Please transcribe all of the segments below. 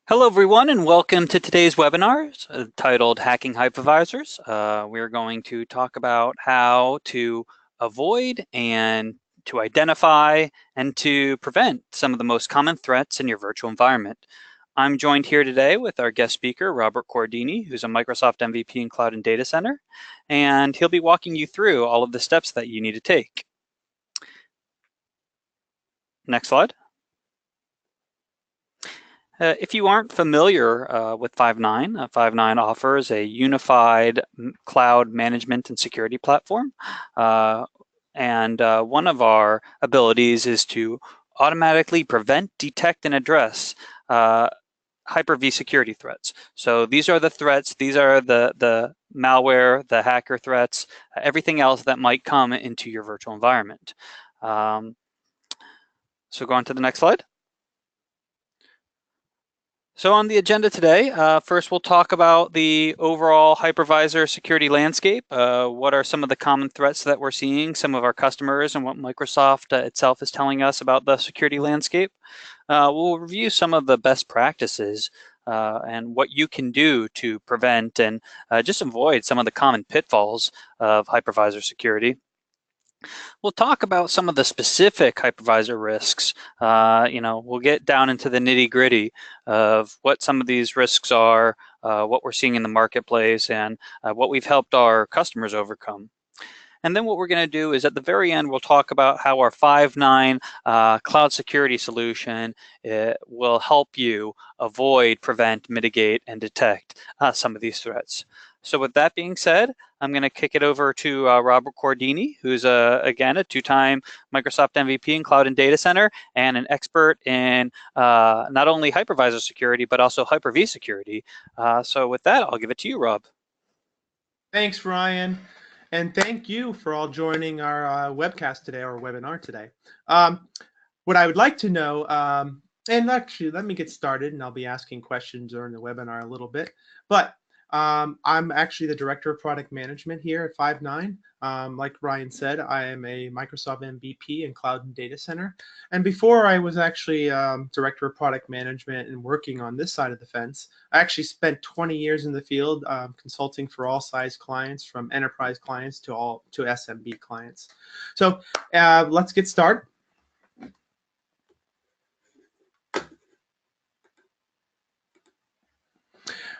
Hello, everyone, and welcome to today's webinar titled Hacking Hypervisors. We're going to talk about how to avoid and to identify and to prevent some of the most common threats in your virtual environment. I'm joined here today with our guest speaker, Robert Corradini, who's a Microsoft MVP in Cloud and Data Center, and he'll be walking you through all of the steps that you need to take. Next slide. If you aren't familiar with Five9, Five9 offers a unified cloud management and security platform. One of our abilities is to automatically prevent, detect, and address Hyper-V security threats. So these are the threats, these are the malware, the hacker threats, everything else that might come into your virtual environment. So go on to the next slide. So on the agenda today, first we'll talk about the overall hypervisor security landscape. What are some of the common threats that we're seeing, some of our customers, and what Microsoft itself is telling us about the security landscape. We'll review some of the best practices and what you can do to prevent and just avoid some of the common pitfalls of hypervisor security. We'll talk about some of the specific hypervisor risks. We'll get down into the nitty-gritty of what some of these risks are, what we're seeing in the marketplace, and what we've helped our customers overcome. And then what we're going to do is at the very end, we'll talk about how our Five9 cloud security solution will help you avoid, prevent, mitigate, and detect some of these threats. So with that being said, I'm going to kick it over to Robert Corradini, who's, again, a two-time Microsoft MVP in Cloud and Data Center and an expert in not only hypervisor security, but also Hyper-V security. So with that, I'll give it to you, Rob. Thanks, Ryan. And thank you for all joining our webcast today, or webinar today. What I would like to know, and actually let me get started, and I'll be asking questions during the webinar a little bit, but I'm actually the Director of Product Management here at Five9. Like Ryan said, I am a Microsoft MVP in Cloud and Data Center. And before I was actually Director of Product Management and working on this side of the fence, I actually spent 20 years in the field consulting for all size clients, from enterprise clients to SMB clients. So let's get started.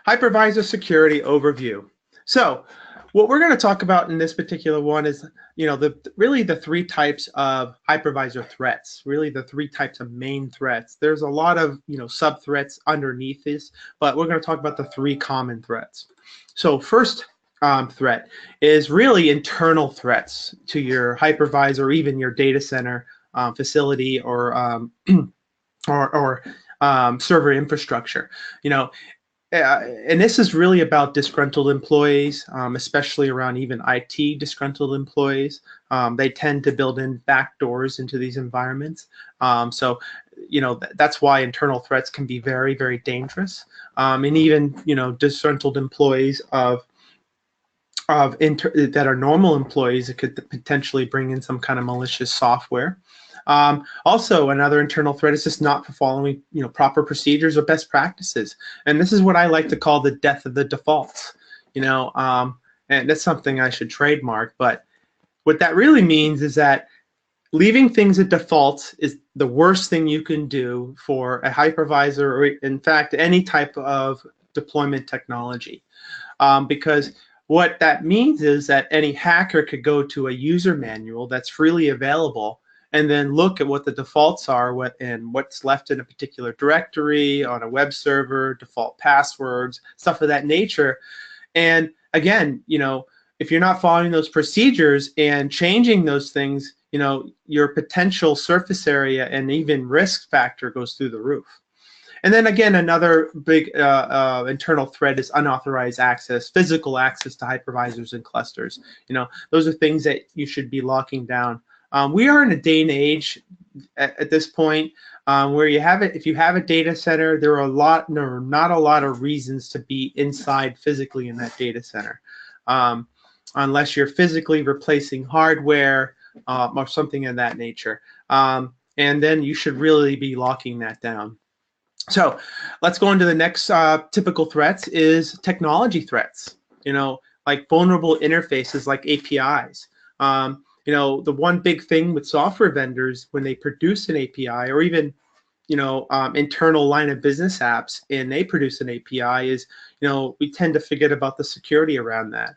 Hypervisor security overview. So what we're going to talk about in this particular one is, really the three types of hypervisor threats, really the three types of main threats. There's a lot of, sub threats underneath this, but we're going to talk about the three common threats. So first threat is really internal threats to your hypervisor or even your data center facility or server infrastructure. And this is really about disgruntled employees, especially around even IT disgruntled employees. They tend to build in backdoors into these environments. So that's why internal threats can be very, very dangerous. And even, disgruntled employees that are normal employees, it could potentially bring in some kind of malicious software. Also, another internal threat is just not following, proper procedures or best practices, and this is what I like to call the death of the defaults. And that's something I should trademark. But what that really means is that leaving things at default is the worst thing you can do for a hypervisor, or in fact any type of deployment technology, because what that means is that any hacker could go to a user manual that's freely available and then look at what the defaults are and what's left in a particular directory on a web server, default passwords, stuff of that nature. And again, if you're not following those procedures and changing those things, your potential surface area and even risk factor goes through the roof. And then again, another big internal threat is unauthorized access, physical access to hypervisors and clusters. Those are things that you should be locking down. We are in a day and age at this point where if you have a data center, there are not a lot of reasons to be inside physically in that data center, unless you're physically replacing hardware or something of that nature. And then you should really be locking that down. So let's go into the next typical threats is technology threats, like vulnerable interfaces like APIs. The one big thing with software vendors when they produce an API or even internal line of business apps and they produce an API is, we tend to forget about the security around that.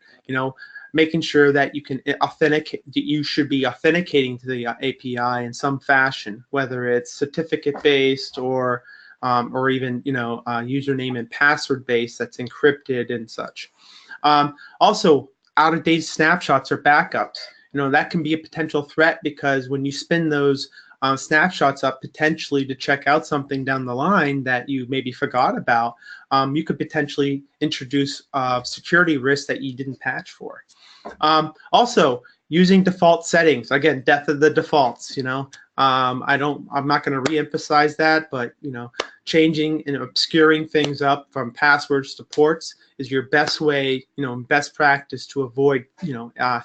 Making sure that you can authenticate, you should be authenticating to the API in some fashion, whether it's certificate based or even username and password based that's encrypted and such. Also, out of date snapshots or backups, that can be a potential threat because when you spin those snapshots up potentially to check out something down the line that you maybe forgot about, you could potentially introduce security risks that you didn't patch for. Also, using default settings, again, death of the defaults. I'm not going to re-emphasize that, but changing and obscuring things up from passwords to ports is your best way, best practice to avoid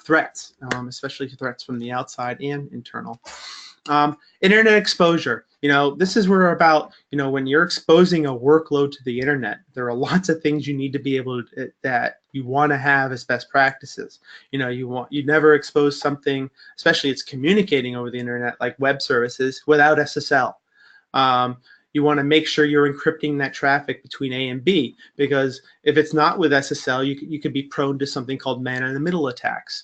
threats, especially threats from the outside and internal. Internet exposure. This is where about, when you're exposing a workload to the internet, there are lots of things you need to be able to, that you want to have as best practices. You never expose something, especially it's communicating over the internet like web services, without SSL. You want to make sure you're encrypting that traffic between A and B, because if it's not with SSL, you could be prone to something called man-in-the-middle attacks.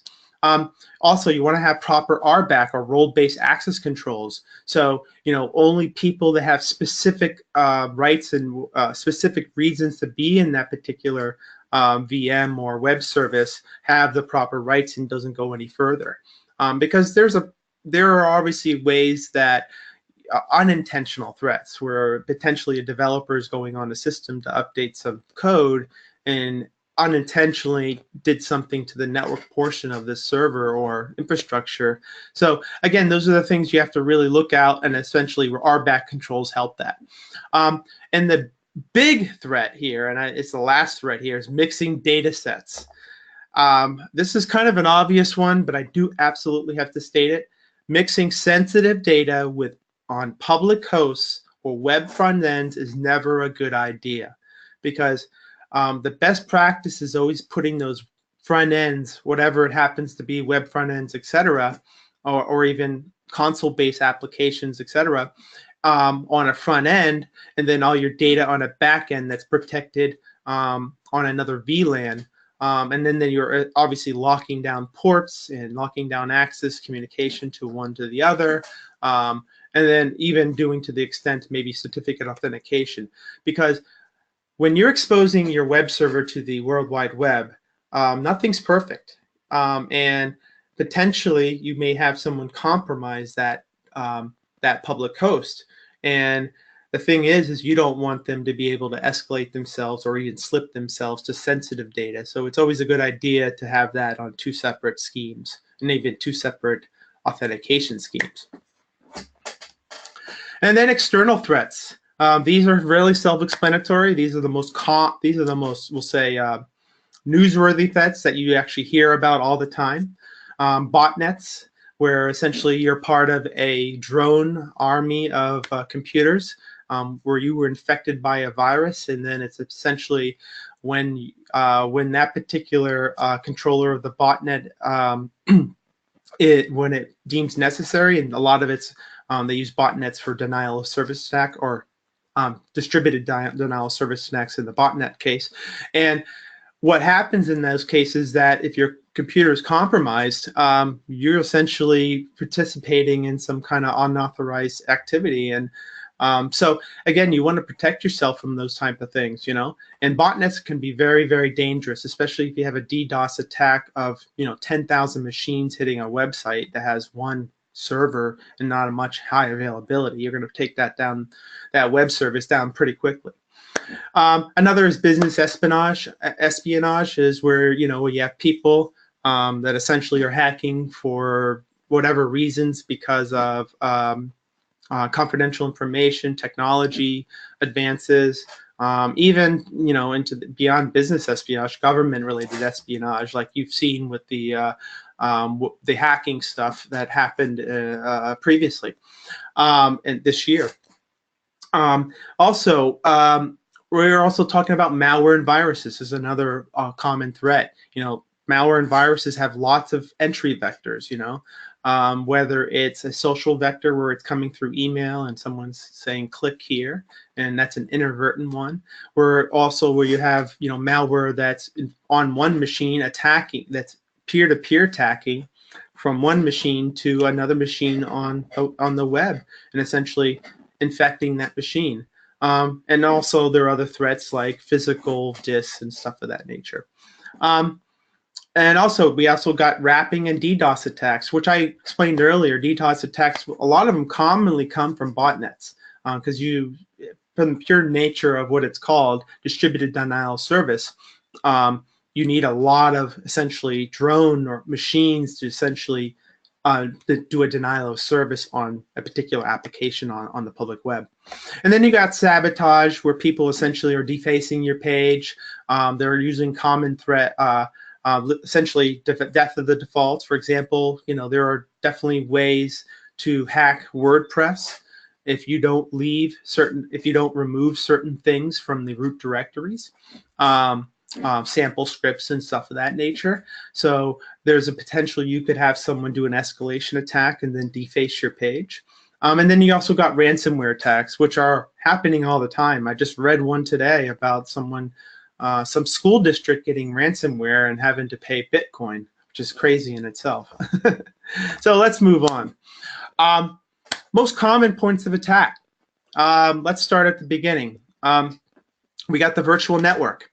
Also, you want to have proper RBAC or role-based access controls. So, only people that have specific rights and specific reasons to be in that particular VM or web service have the proper rights and doesn't go any further. Because there are obviously ways that unintentional threats where potentially a developer is going on a system to update some code and unintentionally did something to the network portion of this server or infrastructure. So again, those are the things you have to really look out, and essentially RBAC controls help that. And the big threat here, and it's the last threat here, is mixing data sets. This is kind of an obvious one, but I do absolutely have to state it. Mixing sensitive data on public hosts or web front ends is never a good idea, because the best practice is always putting those front ends, whatever it happens to be, web front ends, etc., or even console-based applications, etc., on a front end, and then all your data on a back end that's protected on another VLAN. And then you're obviously locking down ports and locking down access communication to one to the other. And then even doing to the extent maybe certificate authentication, because when you're exposing your web server to the World Wide Web, nothing's perfect, and potentially you may have someone compromise that public host. And the thing is you don't want them to be able to escalate themselves or even slip themselves to sensitive data. So it's always a good idea to have that on two separate schemes and even two separate authentication schemes. And then external threats. These are really self-explanatory. These are the most, we'll say, newsworthy threats that you actually hear about all the time. Botnets, where essentially you're part of a drone army of computers where you were infected by a virus, and then it's essentially when that particular controller of the botnet, when it deems necessary, and a lot of it's they use botnets for denial of service attack or distributed denial of service attacks in the botnet case. And what happens in those cases that if your computer is compromised, you're essentially participating in some kind of unauthorized activity. And so again, you want to protect yourself from those type of things, and botnets can be very, very dangerous, especially if you have a DDoS attack of 10,000 machines hitting a website that has one server and not a much high availability. You're going to take that web service down pretty quickly. Another is business espionage. Espionage is where you have people that essentially are hacking for whatever reasons because of confidential information, technology advances, even into beyond business espionage, government-related espionage, like you've seen with the hacking stuff that happened previously and this year. Also, we're also talking about malware and viruses. This is another common threat. Malware and viruses have lots of entry vectors. Whether it's a social vector where it's coming through email and someone's saying click here, and that's an inadvertent one. Where you have malware that's on one machine attacking, that's peer-to-peer attacking from one machine to another machine on the web, and essentially infecting that machine. And also there are other threats like physical disks and stuff of that nature. And also, we also got wrapping and DDoS attacks, which I explained earlier. DDoS attacks, a lot of them commonly come from botnets, because from the pure nature of what it's called, distributed denial of service, you need a lot of essentially drone or machines to essentially do a denial of service on a particular application on the public web. And then you got sabotage, where people essentially are defacing your page. They're using common threat, essentially death of the defaults. For example, there are definitely ways to hack WordPress if you don't remove certain things from the root directories. Sample scripts and stuff of that nature. So there's a potential you could have someone do an escalation attack and then deface your page. And then you also got ransomware attacks, which are happening all the time. I just read one today about some school district getting ransomware and having to pay Bitcoin, which is crazy in itself. So let's move on. Most common points of attack. Let's start at the beginning. We got the virtual network.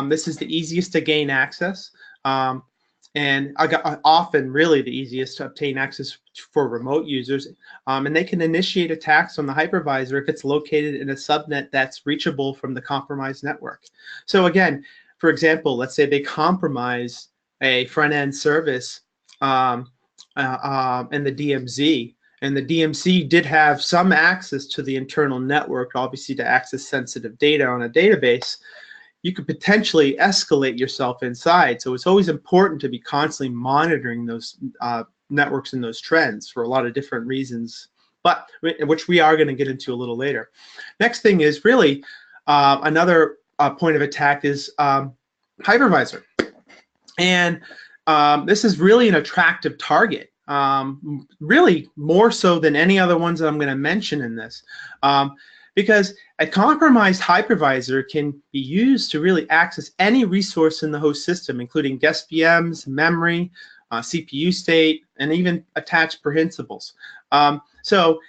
This is the easiest to gain access, and often really the easiest to obtain access for remote users. And they can initiate attacks on the hypervisor if it's located in a subnet that's reachable from the compromised network. So again, for example, let's say they compromise a front-end service in the DMZ, and the DMZ did have some access to the internal network, obviously to access sensitive data on a database. You could potentially escalate yourself inside. So it's always important to be constantly monitoring those networks and those trends for a lot of different reasons, but which we are going to get into a little later. Next thing is really another point of attack is Hypervisor. And this is really an attractive target, really more so than any other ones that I'm going to mention in this. Because a compromised hypervisor can be used to really access any resource in the host system, including guest VMs, memory, CPU state, and even attached principals. So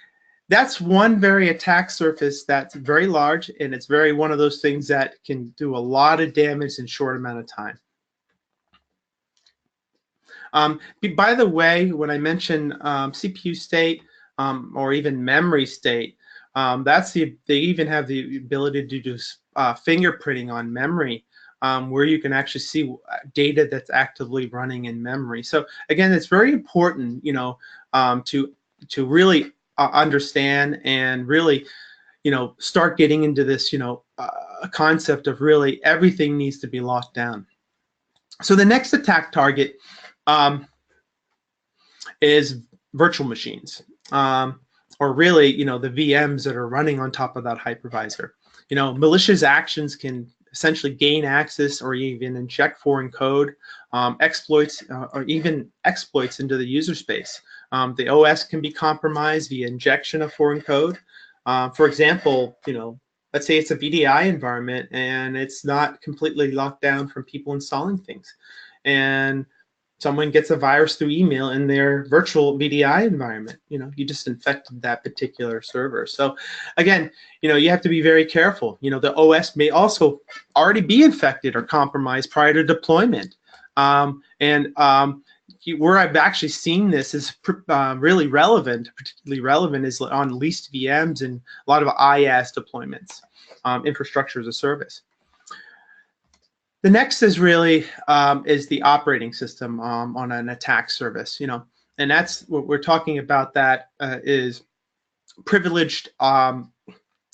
that's one very attack surface that's very large, and it's one of those things that can do a lot of damage in a short amount of time. By the way, when I mention CPU state or even memory state, they even have the ability to do fingerprinting on memory, where you can actually see data that's actively running in memory. So again, it's very important, to really understand and really, start getting into this, concept of really everything needs to be locked down. So the next attack target is virtual machines. Or really, the VMs that are running on top of that hypervisor. Malicious actions can essentially gain access or even inject foreign code, exploits, or even exploits into the user space. The OS can be compromised via injection of foreign code. For example, let's say it's a VDI environment and it's not completely locked down from people installing things. And someone gets a virus through email in their virtual VDI environment. You just infected that particular server. So again, you have to be very careful. The OS may also already be infected or compromised prior to deployment. Where I've actually seen this is really relevant, particularly relevant, is on leased VMs and a lot of IaaS deployments, infrastructure as a service. The next is really is the operating system on an attack service, and that's what we're talking about. That is privileged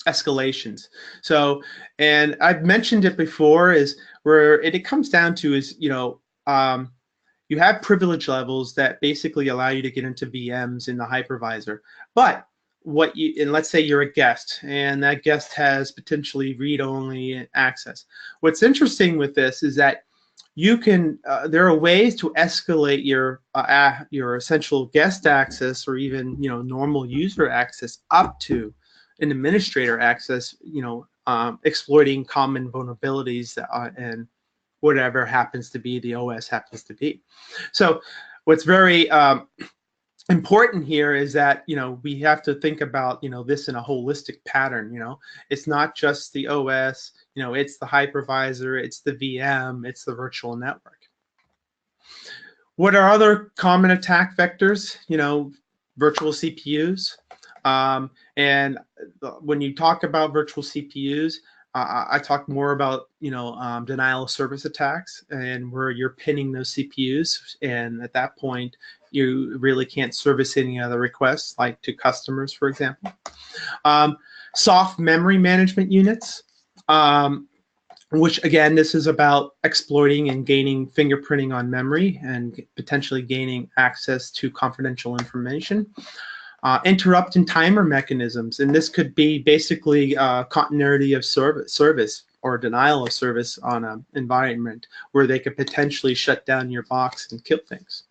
escalations. So, and I've mentioned it before, is where it comes down to is you have privilege levels that basically allow you to get into VMs in the hypervisor, but and let's say you're a guest, and that guest has potentially read-only access. What's interesting with this is that you can there are ways to escalate your essential guest access, or even normal user access, up to an administrator access, exploiting common vulnerabilities and whatever happens to be the OS happens to be. So what's very important here is that we have to think about this in a holistic pattern. It's not just the OS, it's the hypervisor, it's the VM, it's the virtual network. What are other common attack vectors? Virtual CPUs. And when you talk about virtual CPUs, I talk more about denial of service attacks, and where you're pinning those CPUs, and at that point you really can't service any other requests, like to customers, for example. Soft memory management units, which again, this is about exploiting and gaining fingerprinting on memory and potentially gaining access to confidential information. Interrupt and timer mechanisms, and this could be basically continuity of service or denial of service on an environment where they could potentially shut down your box and kill things.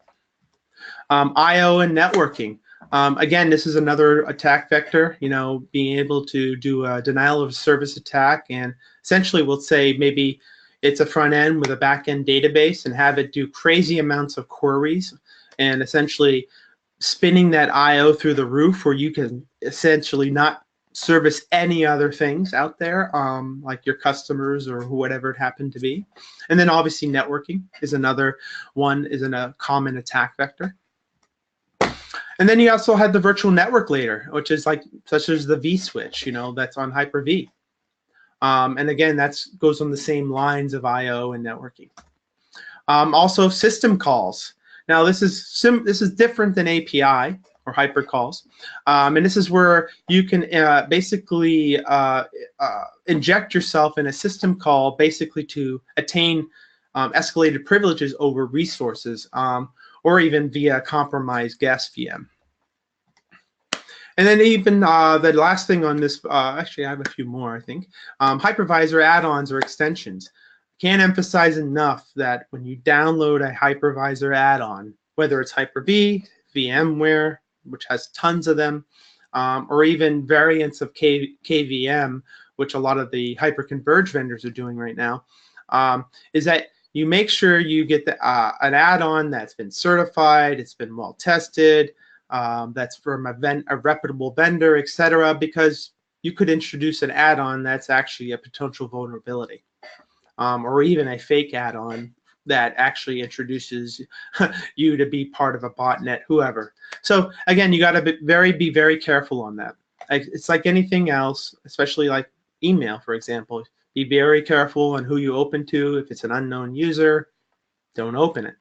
I/O and networking. Again, this is another attack vector, being able to do a denial of service attack, and essentially we'll say maybe it's a front end with a back end database and have it do crazy amounts of queries, and essentially spinning that I/O through the roof, where you can essentially not service any other things out there, like your customers or whatever it happened to be. And then obviously networking is another one, is a common attack vector. And then you also have the virtual network layer, which is such as the vSwitch, that's on Hyper-V. And again, that goes on the same lines of I/O and networking. Also system calls. Now this is different than API or hypercalls, and this is where you can basically inject yourself in a system call, basically to attain escalated privileges over resources, or even via compromised guest VM. And then even the last thing on this, actually I have a few more, I think. Hypervisor add-ons or extensions. Can't emphasize enough that when you download a hypervisor add-on, whether it's Hyper-V, VMware, which has tons of them, or even variants of KVM, which a lot of the hyperconverged vendors are doing right now, is that you make sure you get an add-on that's been certified, it's been well tested, that's from a reputable vendor, etc., because you could introduce an add-on that's actually a potential vulnerability. Or even a fake add-on that actually introduces you to be part of a botnet, whoever. So again, you got to be very careful on that. It's like anything else, especially like email, for example. Be very careful on who you open to. If it's an unknown user, don't open it.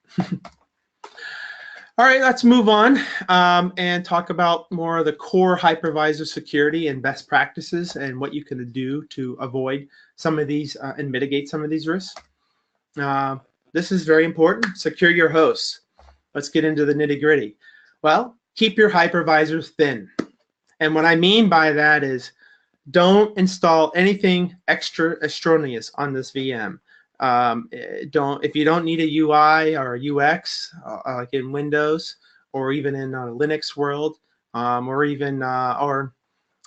All right, let's move on and talk about more of the core hypervisor security and best practices, and what you can do to avoid some of these and mitigate some of these risks. This is very important. Secure your hosts. Let's get into the nitty-gritty. Well, keep your hypervisors thin. And what I mean by that is, don't install anything extraneous on this VM. If you don't need a UI or a UX, like in Windows or even in Linux world, or even or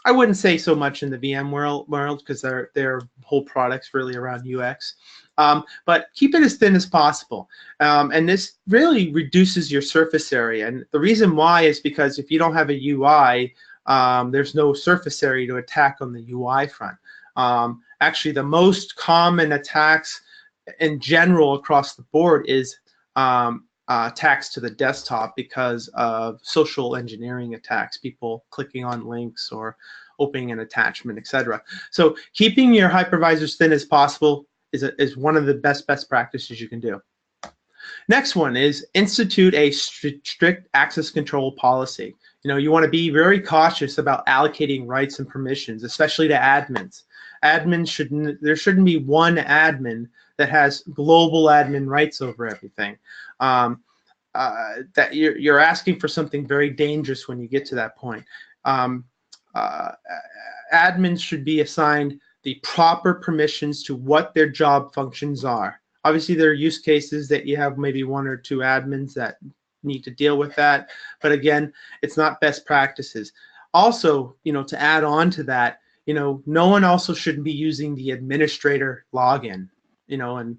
I wouldn't say so much in the VM world because their whole product's really around UX. But keep it as thin as possible, and this really reduces your surface area. And the reason why is because if you don't have a UI, there's no surface area to attack on the UI front. Actually, the most common attacks in general across the board is attacks to the desktop because of social engineering attacks, people clicking on links or opening an attachment, etc. So keeping your hypervisors thin as possible is one of the best practices you can do. Next one is institute a strict access control policy. You want to be very cautious about allocating rights and permissions, especially to admins. There shouldn't be one admin that has global admin rights over everything. That you're asking for something very dangerous when you get to that point. admins should be assigned the proper permissions to what their job functions are. Obviously, there are use cases that you have maybe 1 or 2 admins that need to deal with that, but again, it's not best practices. Also, to add on to that, no one also should be using the administrator login. And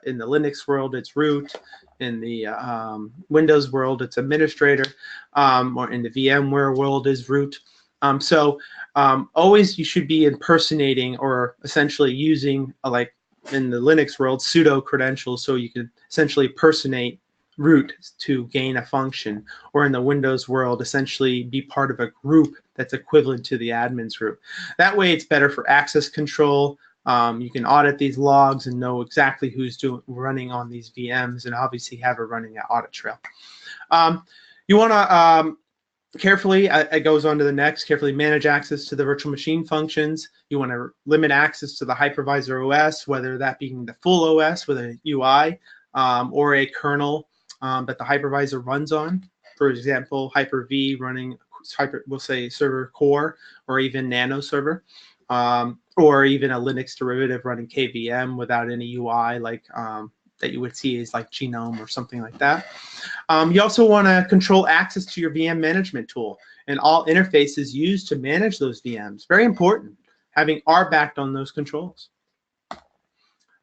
in the Linux world, it's root. In the Windows world, it's administrator, or in the VMware world is root. Always you should be impersonating or essentially using, like in the Linux world, pseudo credentials, so you can essentially impersonate root to gain a function, or in the Windows world, essentially be part of a group that's equivalent to the admin's group. That way it's better for access control. You can audit these logs and know exactly who's running on these VMs, and obviously have a running audit trail. You want to carefully, it goes on to the next, carefully manage access to the virtual machine functions. You want to limit access to the hypervisor OS, whether that being the full OS with a UI or a kernel that the hypervisor runs on. For example, Hyper-V running, we'll say server core, or even nano server, or even a Linux derivative running KVM without any UI, like that you would see is like Genome or something like that. You also want to control access to your VM management tool and all interfaces used to manage those VMs. Very important, having RBAC on those controls.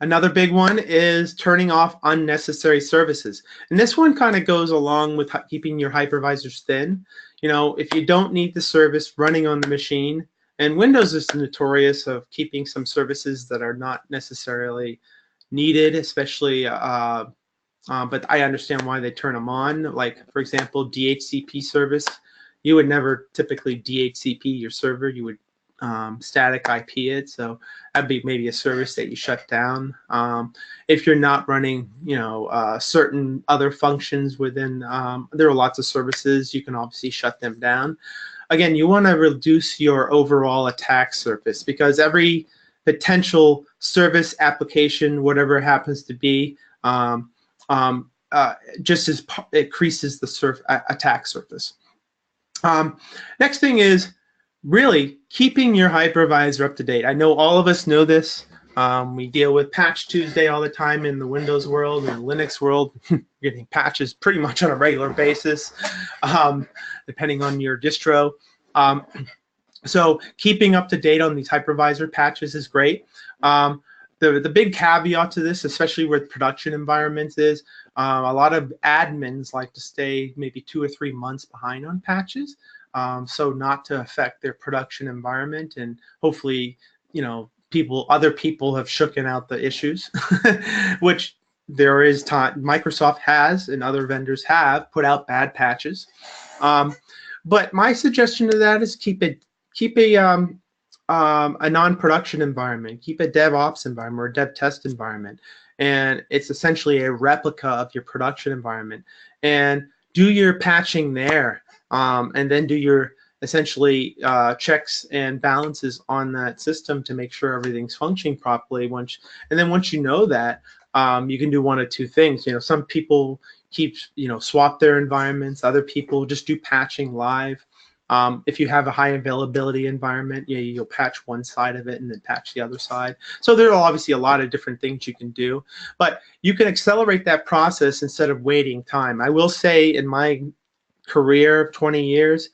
Another big one is turning off unnecessary services. And this one kind of goes along with keeping your hypervisors thin. If you don't need the service running on the machine, and Windows is notorious of keeping some services that are not necessarily needed, especially, but I understand why they turn them on. Like, for example, DHCP service. You would never typically DHCP your server. You would static IP it, so that'd be maybe a service that you shut down. If you're not running, certain other functions within, there are lots of services, you can obviously shut them down. Again, you want to reduce your overall attack surface, because every potential service application, whatever it happens to be, just increases the attack surface. Next thing is really keeping your hypervisor up to date. I know all of us know this. We deal with Patch Tuesday all the time in the Windows world and Linux world. Getting patches pretty much on a regular basis, depending on your distro. So keeping up to date on these hypervisor patches is great. The big caveat to this, especially with production environments, is a lot of admins like to stay maybe 2 or 3 months behind on patches. So not to affect their production environment, and hopefully, other people have shooken out the issues, which there is time. Microsoft has, and other vendors have put out bad patches. But my suggestion to that is keep a non-production environment, keep a DevOps environment or a dev test environment, and it's essentially a replica of your production environment. And do your patching there. And then do your essentially checks and balances on that system to make sure everything's functioning properly. Once you know that, you can do one of two things. Some people swap their environments. Other people just do patching live. If you have a high availability environment, you'll patch one side of it and then patch the other side. So there are obviously a lot of different things you can do, but you can accelerate that process instead of waiting time. I will say, in my career of 20 years,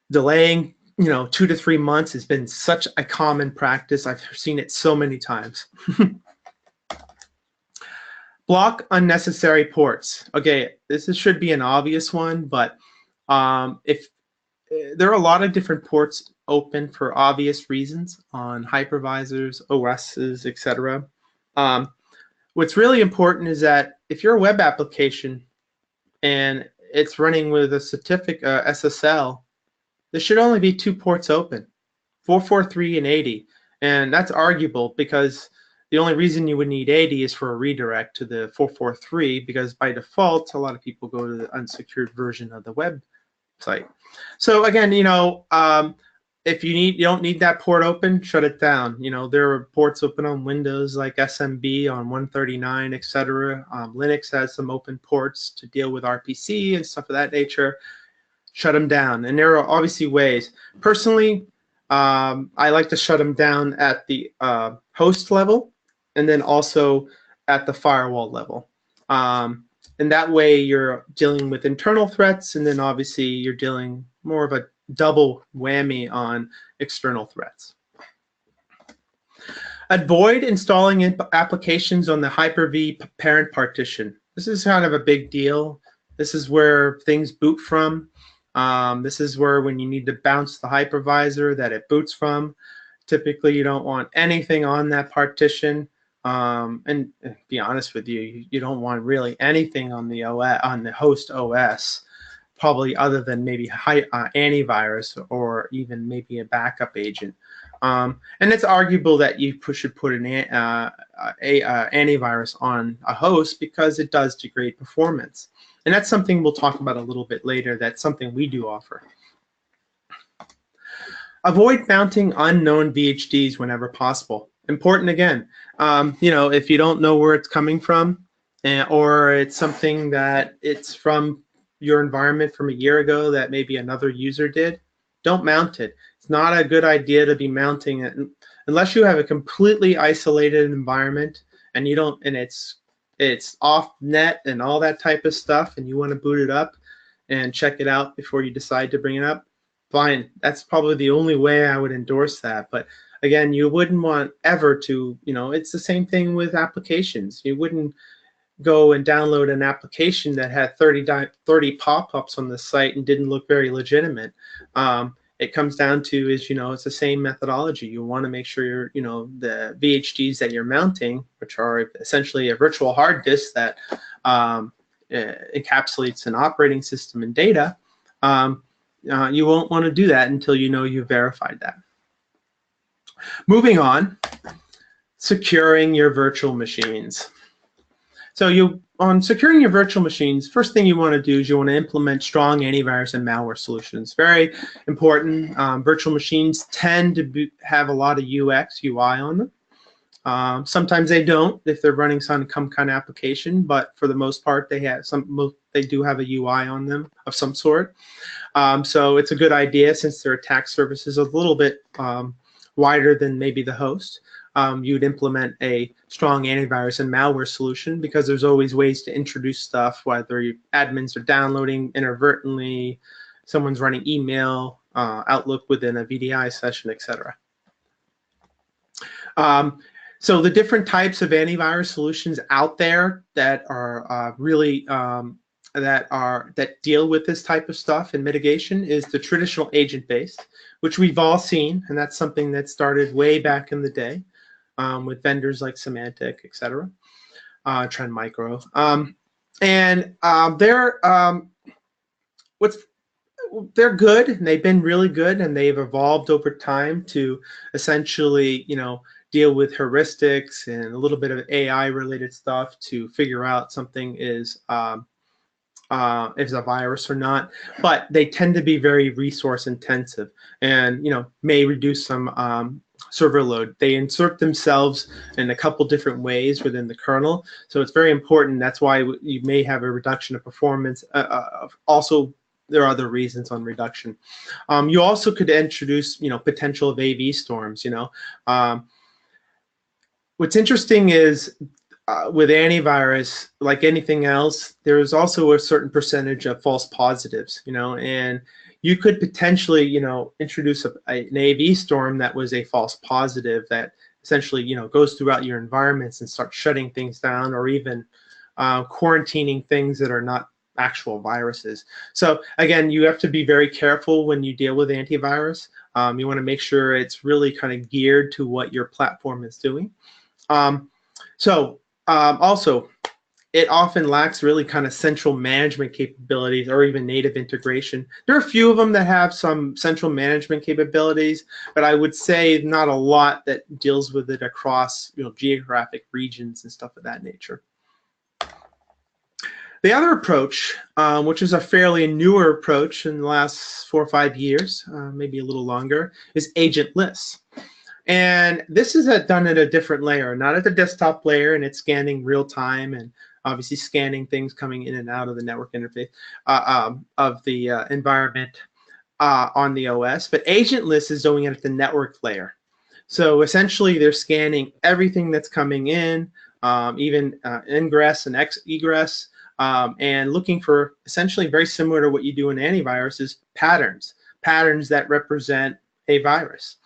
delaying 2 to 3 months has been such a common practice. I've seen it so many times. Block unnecessary ports. Okay, this should be an obvious one, but if there are a lot of different ports open for obvious reasons on hypervisors, OSs, etc. What's really important is that if you're a web application and it's running with a certificate SSL, there should only be 2 ports open, 443 and 80. And that's arguable, because the only reason you would need 80 is for a redirect to the 443, because by default, a lot of people go to the unsecured version of the website. So again, if you don't need that port open, shut it down. There are ports open on Windows like SMB on 139, etc. Linux has some open ports to deal with RPC and stuff of that nature. shut them down. And there are obviously ways. Personally, I like to shut them down at the host level and then also at the firewall level. And that way you're dealing with internal threats, and then obviously you're dealing more of a double whammy on external threats. Avoid installing applications on the Hyper-V parent partition. This is kind of a big deal. This is where things boot from. This is where when you need to bounce the hypervisor that it boots from. Typically, you don't want anything on that partition. And be honest with you, you don't want really anything on the host OS, probably other than maybe antivirus or even maybe a backup agent. And it's arguable that you should put an antivirus on a host because it does degrade performance. And that's something we'll talk about a little bit later. That's something we do offer. Avoid mounting unknown VHDs whenever possible. Important again. If you don't know where it's coming from, or it's something that it's from your environment from a year ago that maybe another user did, don't mount it. It's not a good idea to be mounting it unless you have a completely isolated environment and you don't, and it's off net and all that type of stuff, and you want to boot it up and check it out before you decide to bring it up. Fine, that's probably the only way I would endorse that. But again, you wouldn't want ever to, it's the same thing with applications. You wouldn't go and download an application that had 30 pop-ups on the site and didn't look very legitimate. It comes down to it's the same methodology. You want to make sure the VHDs that you're mounting, which are essentially a virtual hard disk that encapsulates an operating system and data, you won't want to do that until you've verified that. Moving on, securing your virtual machines. So on securing your virtual machines, first thing you want to do is you want to implement strong antivirus and malware solutions. Very important. Virtual machines tend to have a lot of UX, UI on them. Sometimes they don't if they're running some kind of application, but for the most part, they do have a UI on them of some sort. So it's a good idea, since their attack surface is a little bit wider than maybe the host. You'd implement a strong antivirus and malware solution, because there's always ways to introduce stuff, whether admins are downloading inadvertently, someone's running email, Outlook within a VDI session, etc. So the different types of antivirus solutions out there that are really that deal with this type of stuff and mitigation is the traditional agent-based, which we've all seen, and that's something that started way back in the day. With vendors like Symantec, etc., Trend Micro, they're good, and they've been really good, and they've evolved over time to essentially, deal with heuristics and a little bit of AI-related stuff to figure out something is a virus or not. But they tend to be very resource-intensive, and may reduce some server load. They insert themselves in a couple different ways within the kernel, so it's very important. That's why you may have a reduction of performance. Also, there are other reasons on reduction. You also could introduce, potential of AV storms. What's interesting is with antivirus, like anything else, there's also a certain percentage of false positives, and you could potentially, introduce an AV storm that was a false positive that essentially, goes throughout your environments and starts shutting things down, or even quarantining things that are not actual viruses. So again, you have to be very careful when you deal with antivirus. You want to make sure it's really kind of geared to what your platform is doing. Also, it often lacks really kind of central management capabilities or even native integration. There are a few of them that have some central management capabilities, but I would say not a lot that deals with it across geographic regions and stuff of that nature. The other approach, which is a fairly newer approach in the last 4 or 5 years, maybe a little longer, is agentless. And this is done at a different layer, not at the desktop layer, and it's scanning real time and obviously scanning things coming in and out of the network interface of the environment on the OS. But agentless is doing it at the network layer. So essentially, they're scanning everything that's coming in, even ingress and egress, and looking for essentially very similar to what you do in antivirus is patterns that represent a virus.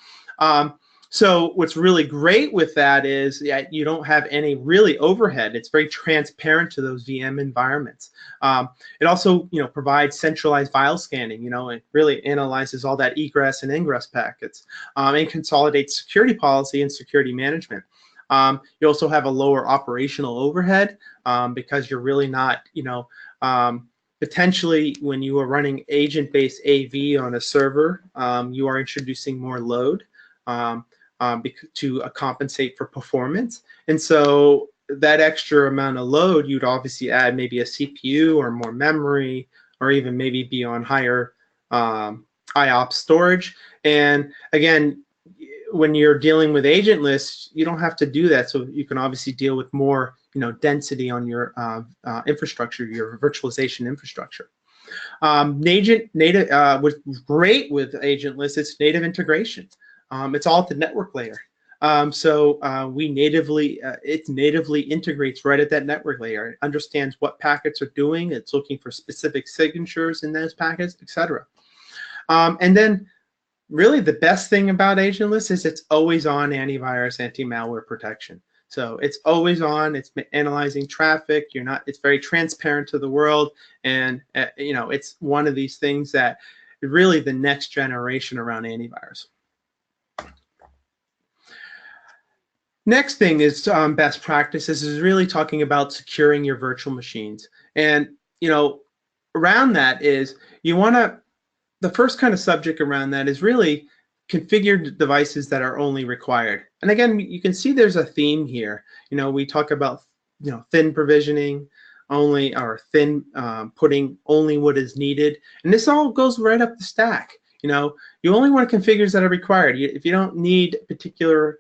So what's really great with that is you don't have any really overhead. It's very transparent to those VM environments. It also, provides centralized file scanning. It really analyzes all that egress and ingress packets, and consolidates security policy and security management. You also have a lower operational overhead because you're really not, potentially when you are running agent-based AV on a server, you are introducing more load to compensate for performance. And so that extra amount of load, you'd obviously add maybe a CPU or more memory, or even maybe be on higher IOPS storage. And again, when you're dealing with agentless, you don't have to do that. So you can obviously deal with more, density on your infrastructure, your virtualization infrastructure. What's great with agentless, it's native integration. It's all at the network layer. It natively integrates right at that network layer. It understands what packets are doing. It's looking for specific signatures in those packets, etc. And then really the best thing about agentless is it's always on antivirus, anti-malware protection. So it's always on. It's analyzing traffic. It's very transparent to the world, and it's one of these things that really the next generation around antivirus. Next thing is best practices is really talking about securing your virtual machines. And, around that is the first kind of subject around that is really configured devices that are only required. And again, you can see there's a theme here. We talk about, thin provisioning only, or thin putting only what is needed. And this all goes right up the stack. You only want configures that are required. If you don't need particular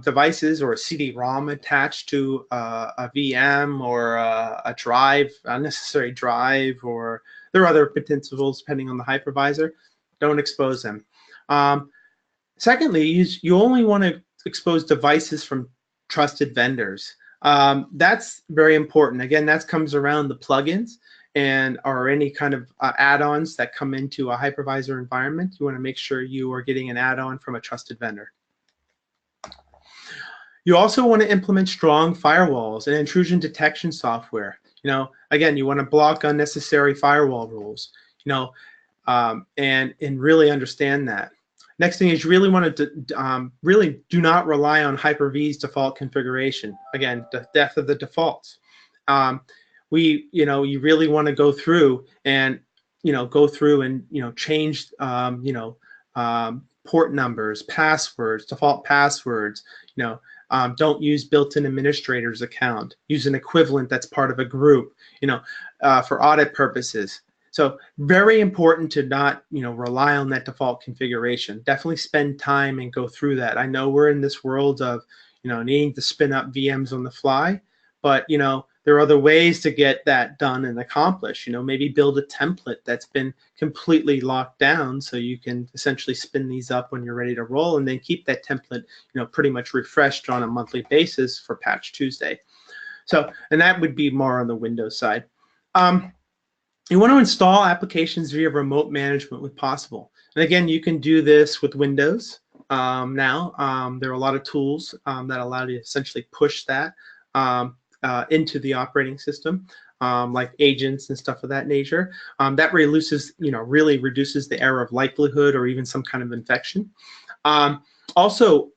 devices or a CD-ROM attached to a VM or a drive, unnecessary drive, or there are other potentials depending on the hypervisor, don't expose them. Secondly, you only want to expose devices from trusted vendors. That's very important. Again, that comes around the plugins or any kind of add-ons that come into a hypervisor environment. You want to make sure you are getting an add-on from a trusted vendor. You also want to implement strong firewalls and intrusion detection software. Again, you want to block unnecessary firewall rules, and really understand that. Next thing is you really want to really do not rely on Hyper-V's default configuration. Again, the death of the defaults. You really want to go through and change port numbers, passwords, default passwords. Don't use built-in administrator's account. Use an equivalent that's part of a group. For audit purposes. So very important to not, rely on that default configuration. Definitely spend time and go through that. I know we're in this world of, needing to spin up VMs on the fly, but, there are other ways to get that done and accomplished. Maybe build a template that's been completely locked down so you can essentially spin these up when you're ready to roll, and then keep that template, pretty much refreshed on a monthly basis for Patch Tuesday. So, and that would be more on the Windows side. You want to install applications via remote management when possible. And again, you can do this with Windows now. There are a lot of tools that allow you to essentially push that into the operating system, like agents and stuff of that nature. That reduces the error of likelihood or even some kind of infection. Also,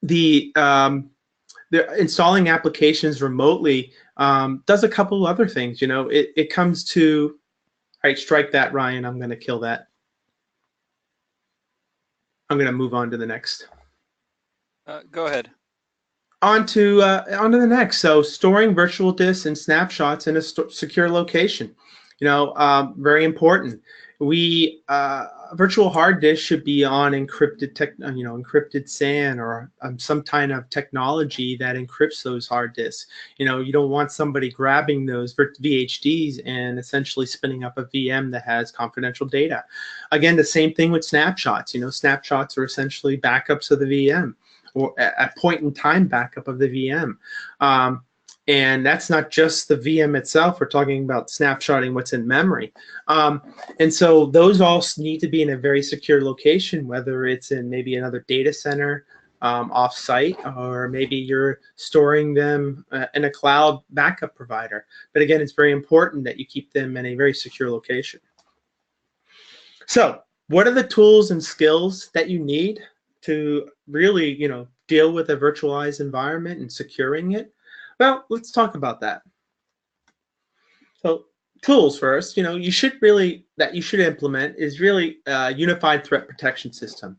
the installing applications remotely does a couple other things. It comes to, all right, strike that, Ryan. I'm going to kill that. I'm going to move on to the next. Go ahead. On to the next. So storing virtual disks and snapshots in a secure location. Very important. we virtual hard disk should be on encrypted SAN or some kind of technology that encrypts those hard disks. You don't want somebody grabbing those VHDs and essentially spinning up a VM that has confidential data. Again, the same thing with snapshots. Snapshots are essentially backups of the VM, or a point in time backup of the VM. And that's not just the VM itself. We're talking about snapshotting what's in memory. And so those all need to be in a very secure location, whether it's in maybe another data center off-site, or maybe you're storing them in a cloud backup provider. But again, it's very important that you keep them in a very secure location. So what are the tools and skills that you need to really, deal with a virtualized environment and securing it? Well, let's talk about that. So tools first, you should implement is really a unified threat protection system.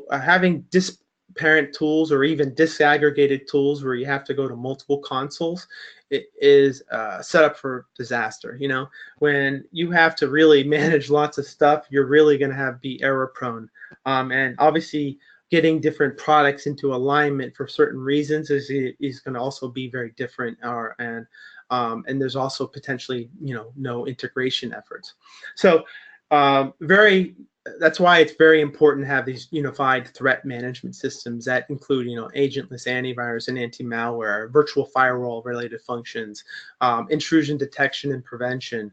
Having disparate tools or even disaggregated tools where you have to go to multiple consoles, it is set up for disaster. When you have to really manage lots of stuff, you're really going to be error prone. And obviously, getting different products into alignment for certain reasons is going to also be very different, and there's also potentially no integration efforts. So that's why it's very important to have these unified threat management systems that include agentless antivirus and anti-malware, virtual firewall related functions, intrusion detection and prevention,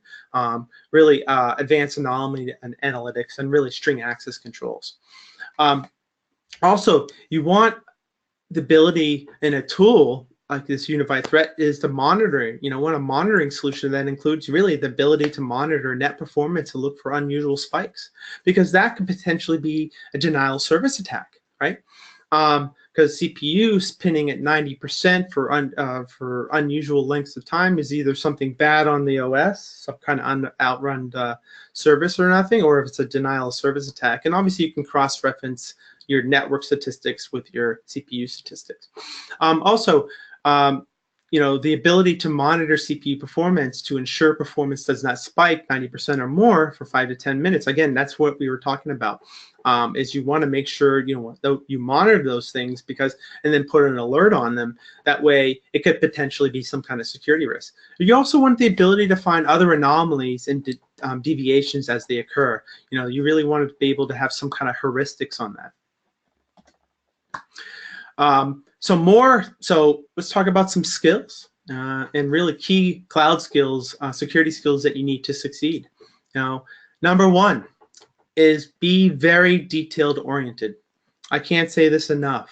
really advanced anomaly and analytics, and really string access controls. Also, you want the ability in a tool like this unified threat is to monitor. Want a monitoring solution that includes really the ability to monitor net performance and look for unusual spikes, because that could potentially be a denial of service attack, right? Because CPUs pinning at 90% for unusual lengths of time is either something bad on the OS, some kind of outrun service or nothing, or if it's a denial of service attack. And obviously, you can cross-reference your network statistics with your CPU statistics. Also, the ability to monitor CPU performance to ensure performance does not spike 90% or more for 5 to 10 minutes. Again, that's what we were talking about. Is you want to make sure you monitor those things, and then put an alert on them. That way, it could potentially be some kind of security risk. You also want the ability to find other anomalies and deviations as they occur. You really want to be able to have some kind of heuristics on that. So let's talk about some skills and really key cloud skills, security skills that you need to succeed. Number one is be very detailed oriented. I can't say this enough.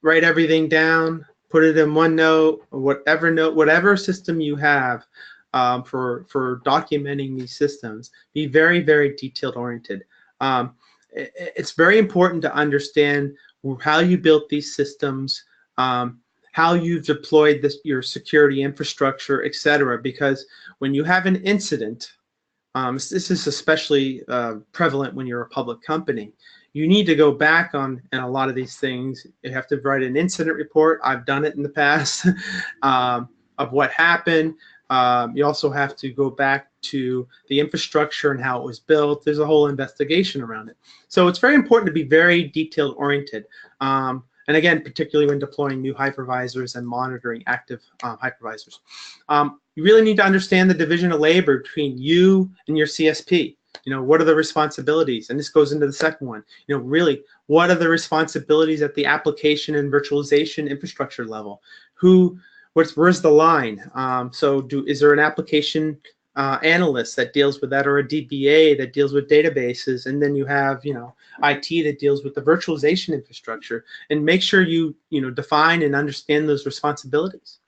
Write everything down, put it in OneNote, or whatever system you have for documenting these systems. Be very, very detailed oriented. It's very important to understand how you built these systems, how you've deployed your security infrastructure, etc. Because when you have an incident, this is especially prevalent when you're a public company, you need to go back on a lot of these things. You have to write an incident report. I've done it in the past of what happened. You also have to go back to the infrastructure and how it was built. There's a whole investigation around it. So it's very important to be very detailed oriented. And again, particularly when deploying new hypervisors and monitoring active hypervisors. You really need to understand the division of labor between you and your CSP. What are the responsibilities? And this goes into the second one. Really, what are the responsibilities at the application and virtualization infrastructure level? Where's the line? Is there an application analyst that deals with that, or a DBA that deals with databases, and then you have IT that deals with the virtualization infrastructure, and make sure you define and understand those responsibilities.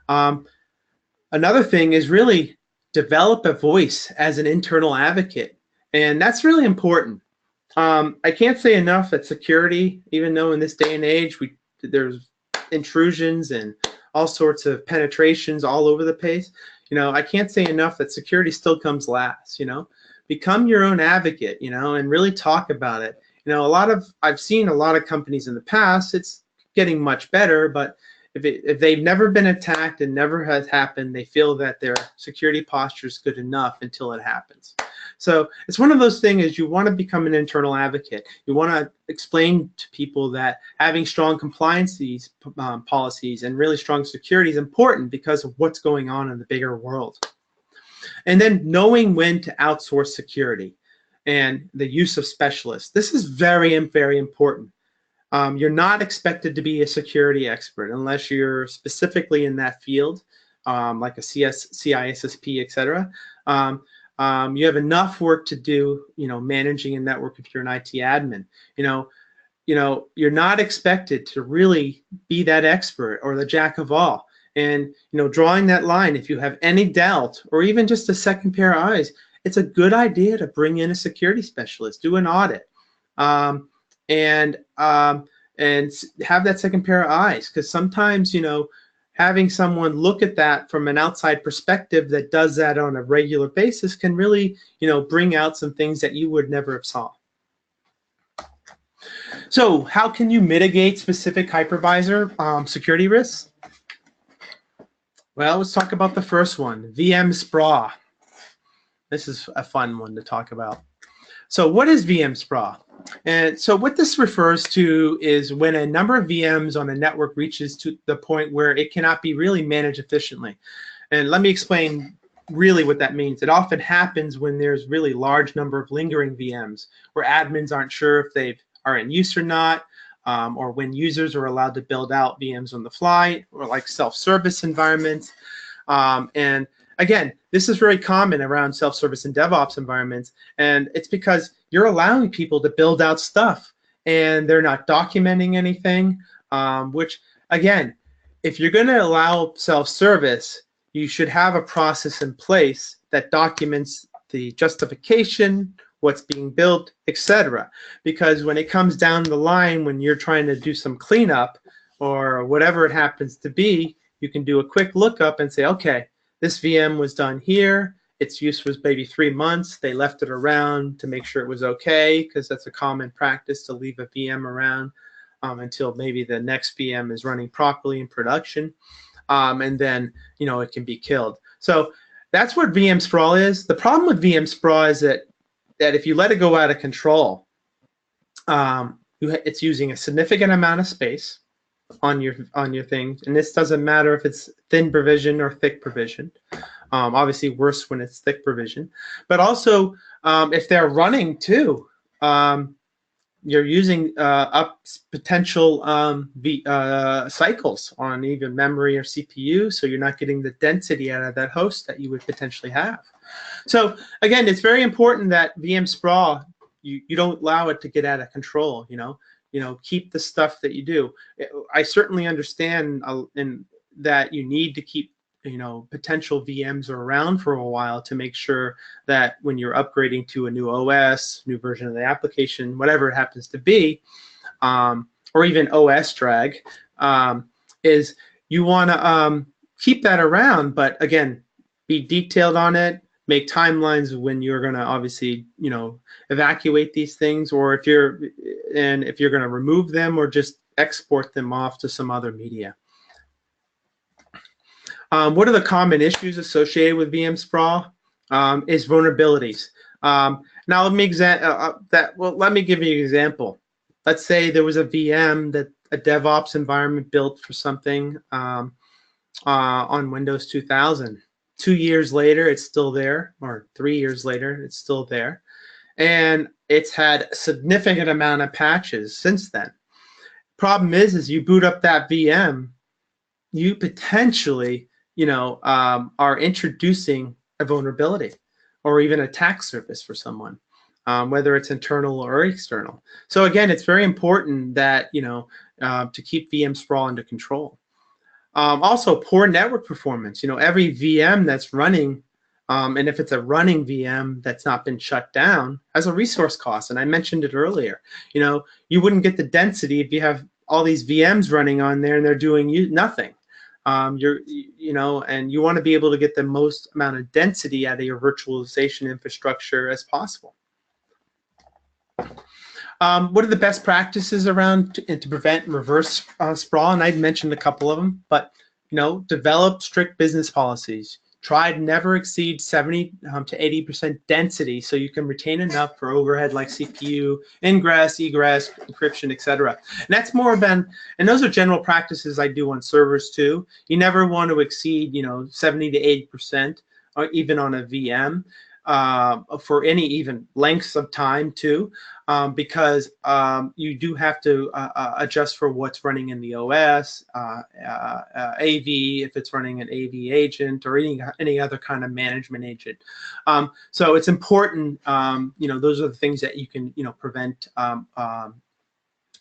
Another thing is really develop a voice as an internal advocate, and that's really important. I can't say enough that security, even though in this day and age there's intrusions and all sorts of penetrations all over the place, I can't say enough that security still comes last. Become your own advocate, and really talk about it. I've seen a lot of companies in the past, it's getting much better, but if they've never been attacked and never has happened, they feel that their security posture is good enough until it happens. So it's one of those things, you want to become an internal advocate. You want to explain to people that having strong compliance policies and really strong security is important because of what's going on in the bigger world. And then knowing when to outsource security and the use of specialists. This is very, very important. You're not expected to be a security expert unless you're specifically in that field, like a CISSP, etc. You have enough work to do, managing a network if you're an IT admin. You're not expected to really be that expert or the jack of all. And drawing that line, if you have any doubt or even just a second pair of eyes, it's a good idea to bring in a security specialist, do an audit, and have that second pair of eyes. Because sometimes, having someone look at that from an outside perspective that does that on a regular basis can really, bring out some things that you would never have saw. So how can you mitigate specific hypervisor security risks? Well, let's talk about the first one, VM Sprawl. This is a fun one to talk about. So what is VM Sprawl? And so what this refers to is when a number of VMs on a network reaches to the point where it cannot be really managed efficiently. And let me explain really what that means. It often happens when there's really large number of lingering VMs where admins aren't sure if they are in use or not, or when users are allowed to build out VMs on the fly, or like self-service environments. And again, this is very common around self-service and DevOps environments, and it's because you're allowing people to build out stuff and they're not documenting anything, which again, if you're going to allow self-service, you should have a process in place that documents the justification, what's being built, etc. Because when it comes down the line, when you're trying to do some cleanup or whatever it happens to be, you can do a quick lookup and say, okay, this VM was done here. Its use was maybe 3 months. They left it around to make sure it was okay, because that's a common practice to leave a VM around until maybe the next VM is running properly in production. And then, it can be killed. So that's what VM Sprawl is. The problem with VM Sprawl is that if you let it go out of control, it's using a significant amount of space on your thing, and this doesn't matter if it's thin provision or thick provision. Obviously worse when it's thick provision, but also if they're running too, you're using up potential cycles on even memory or CPU, so you're not getting the density out of that host that you would potentially have. So again, it's very important that VM Sprawl, you don't allow it to get out of control. Keep the stuff that you do. I certainly understand that you need to keep potential VMs around for a while to make sure that when you're upgrading to a new OS, new version of the application, whatever it happens to be, or even OS drag, is you want to keep that around, but again, be detailed on it. Make timelines when you're going to obviously, evacuate these things, or if you're going to remove them or just export them off to some other media. What are the common issues associated with VM Sprawl? Is vulnerabilities. Now let me give you an example. Let's say there was a VM that a DevOps environment built for something on Windows 2000. 2 years later, it's still there, or 3 years later, it's still there. And it's had a significant amount of patches since then. Problem is you boot up that VM, you potentially, are introducing a vulnerability or even attack surface for someone, whether it's internal or external. So again, it's very important that, to keep VM Sprawl under control. Also, poor network performance. Every VM that's running, and if it's a running VM that's not been shut down, has a resource cost. And I mentioned it earlier. You wouldn't get the density if you have all these VMs running on there and they're doing nothing. And you want to be able to get the most amount of density out of your virtualization infrastructure as possible. What are the best practices around to prevent reverse sprawl? And I'd mentioned a couple of them, but develop strict business policies. try to never exceed 70 to 80% density so you can retain enough for overhead like CPU, ingress, egress, encryption, etc. And that's more than, and those are general practices I do on servers too. You never want to exceed, 70 to 80%, or even on a VM, for any even lengths of time too, because you do have to adjust for what's running in the OS, AV, if it's running an AV agent or any other kind of management agent. So it's important, those are the things that you can, prevent.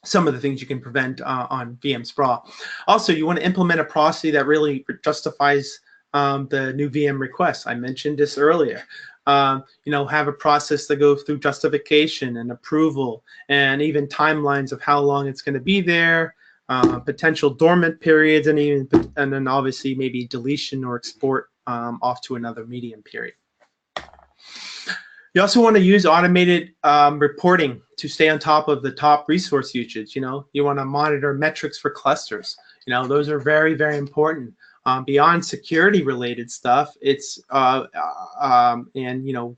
Some of the things you can prevent on VM Sprawl. Also, you want to implement a process that really justifies the new VM requests. I mentioned this earlier. Have a process that goes through justification and approval, and even timelines of how long it's going to be there, potential dormant periods, and then obviously maybe deletion or export off to another medium period. You also want to use automated reporting to stay on top of the top resource usage. You want to monitor metrics for clusters. Those are very, very important. Beyond security-related stuff, it's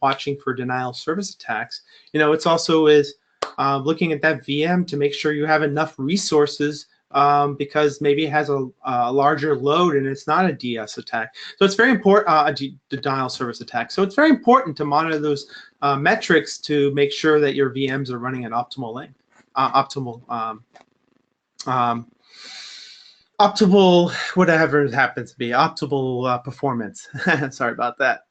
watching for denial of service attacks. It's also looking at that VM to make sure you have enough resources, because maybe it has a larger load and it's not a DS attack. So it's very important, a denial of service attack. So it's very important to monitor those metrics to make sure that your VMs are running at optimal length, optimal, whatever it happens to be, optimal performance. Sorry about that.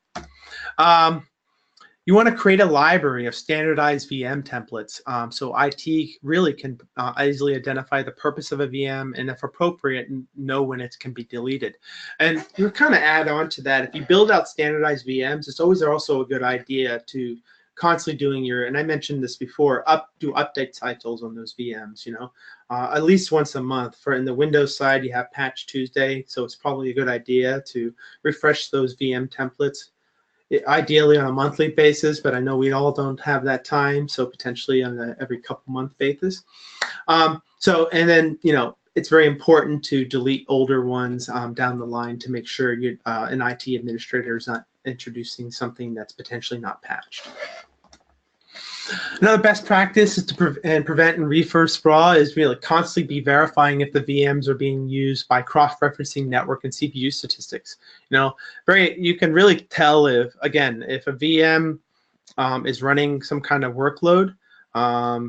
You want to create a library of standardized VM templates, so IT really can easily identify the purpose of a VM and, if appropriate, know when it can be deleted. And you kind of add on to that, if you build out standardized VMs, it's always also a good idea to constantly doing and I mentioned this before, do update cycles on those VMs, at least once a month. For in the Windows side, you have Patch Tuesday, so it's probably a good idea to refresh those VM templates, ideally on a monthly basis, but I know we all don't have that time, so potentially on a every couple month basis. And then, it's very important to delete older ones down the line to make sure an IT administrator is not introducing something that's potentially not patched. Another best practice is to prevent and refer sprawl is really constantly be verifying if the VMs are being used by cross-referencing network and CPU statistics. You can really tell if a VM is running some kind of workload.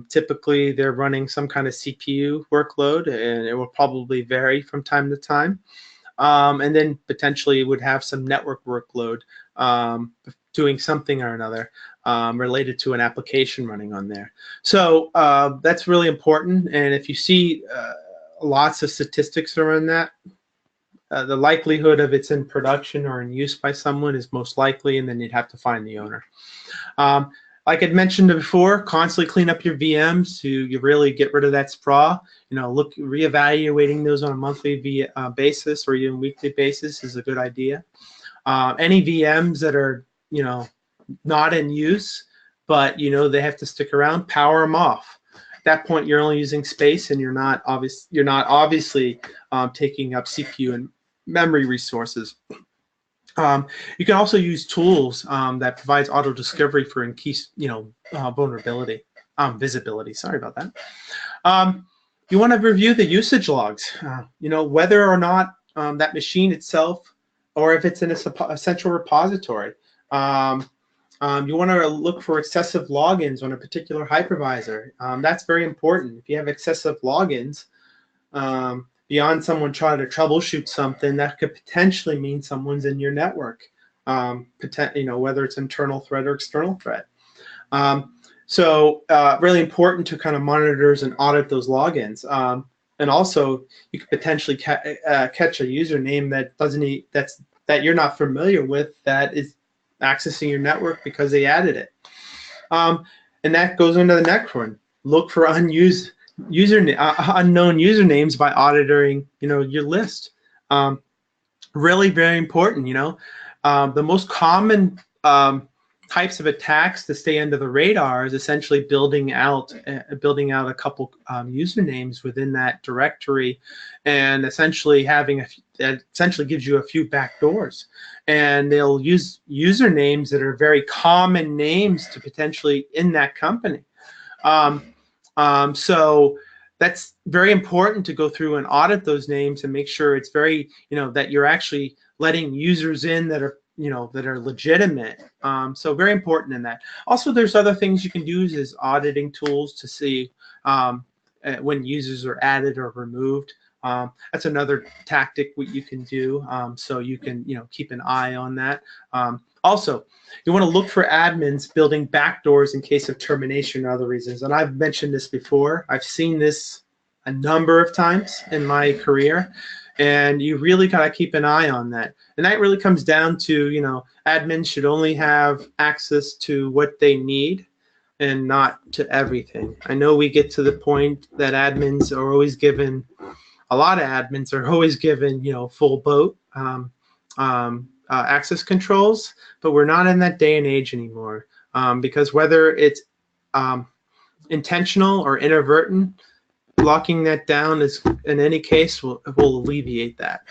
Typically, they're running some kind of CPU workload, and it will probably vary from time to time. And then potentially would have some network workload doing something or another related to an application running on there. So that's really important. And if you see lots of statistics around that, the likelihood of it's in production or in use by someone is most likely, and then you'd have to find the owner. Like I'd mentioned before, constantly clean up your VMs to really get rid of that sprawl. Reevaluating those on a monthly basis or even weekly basis is a good idea. Any VMs that are not in use, but they have to stick around, power them off. At that point, you're only using space, and you're not obviously taking up CPU and memory resources. You can also use tools that provides auto discovery for increased, vulnerability, visibility. Sorry about that. You want to review the usage logs. Whether or not that machine itself, or if it's in a central repository. You want to look for excessive logins on a particular hypervisor. That's very important. If you have excessive logins, beyond someone trying to troubleshoot something, that could potentially mean someone's in your network, whether it's internal threat or external threat. So really important to kind of monitor and audit those logins. And also, you could potentially catch a username that you're not familiar with that is accessing your network because they added it. And that goes into the next one. Look for unknown usernames by auditing, your list. Really very important. The most common types of attacks to stay under the radar is essentially building out a couple usernames within that directory, and essentially that essentially gives you a few backdoors. And they'll use usernames that are very common names to potentially in that company. So that's very important to go through and audit those names and make sure it's very, that you're actually letting users in that are, that are legitimate. So very important in that. Also, there's other things you can use as auditing tools to see when users are added or removed. That's another tactic what you can do. So you can, keep an eye on that. Also, you want to look for admins building backdoors in case of termination or other reasons. And I've mentioned this before. I've seen this a number of times in my career, and you really got to keep an eye on that. And that really comes down to, admins should only have access to what they need and not to everything. I know we get to the point that admins are always given, a lot of admins are always given, full boat access controls, but we're not in that day and age anymore, because whether it's intentional or inadvertent, locking that down is, in any case, will alleviate that.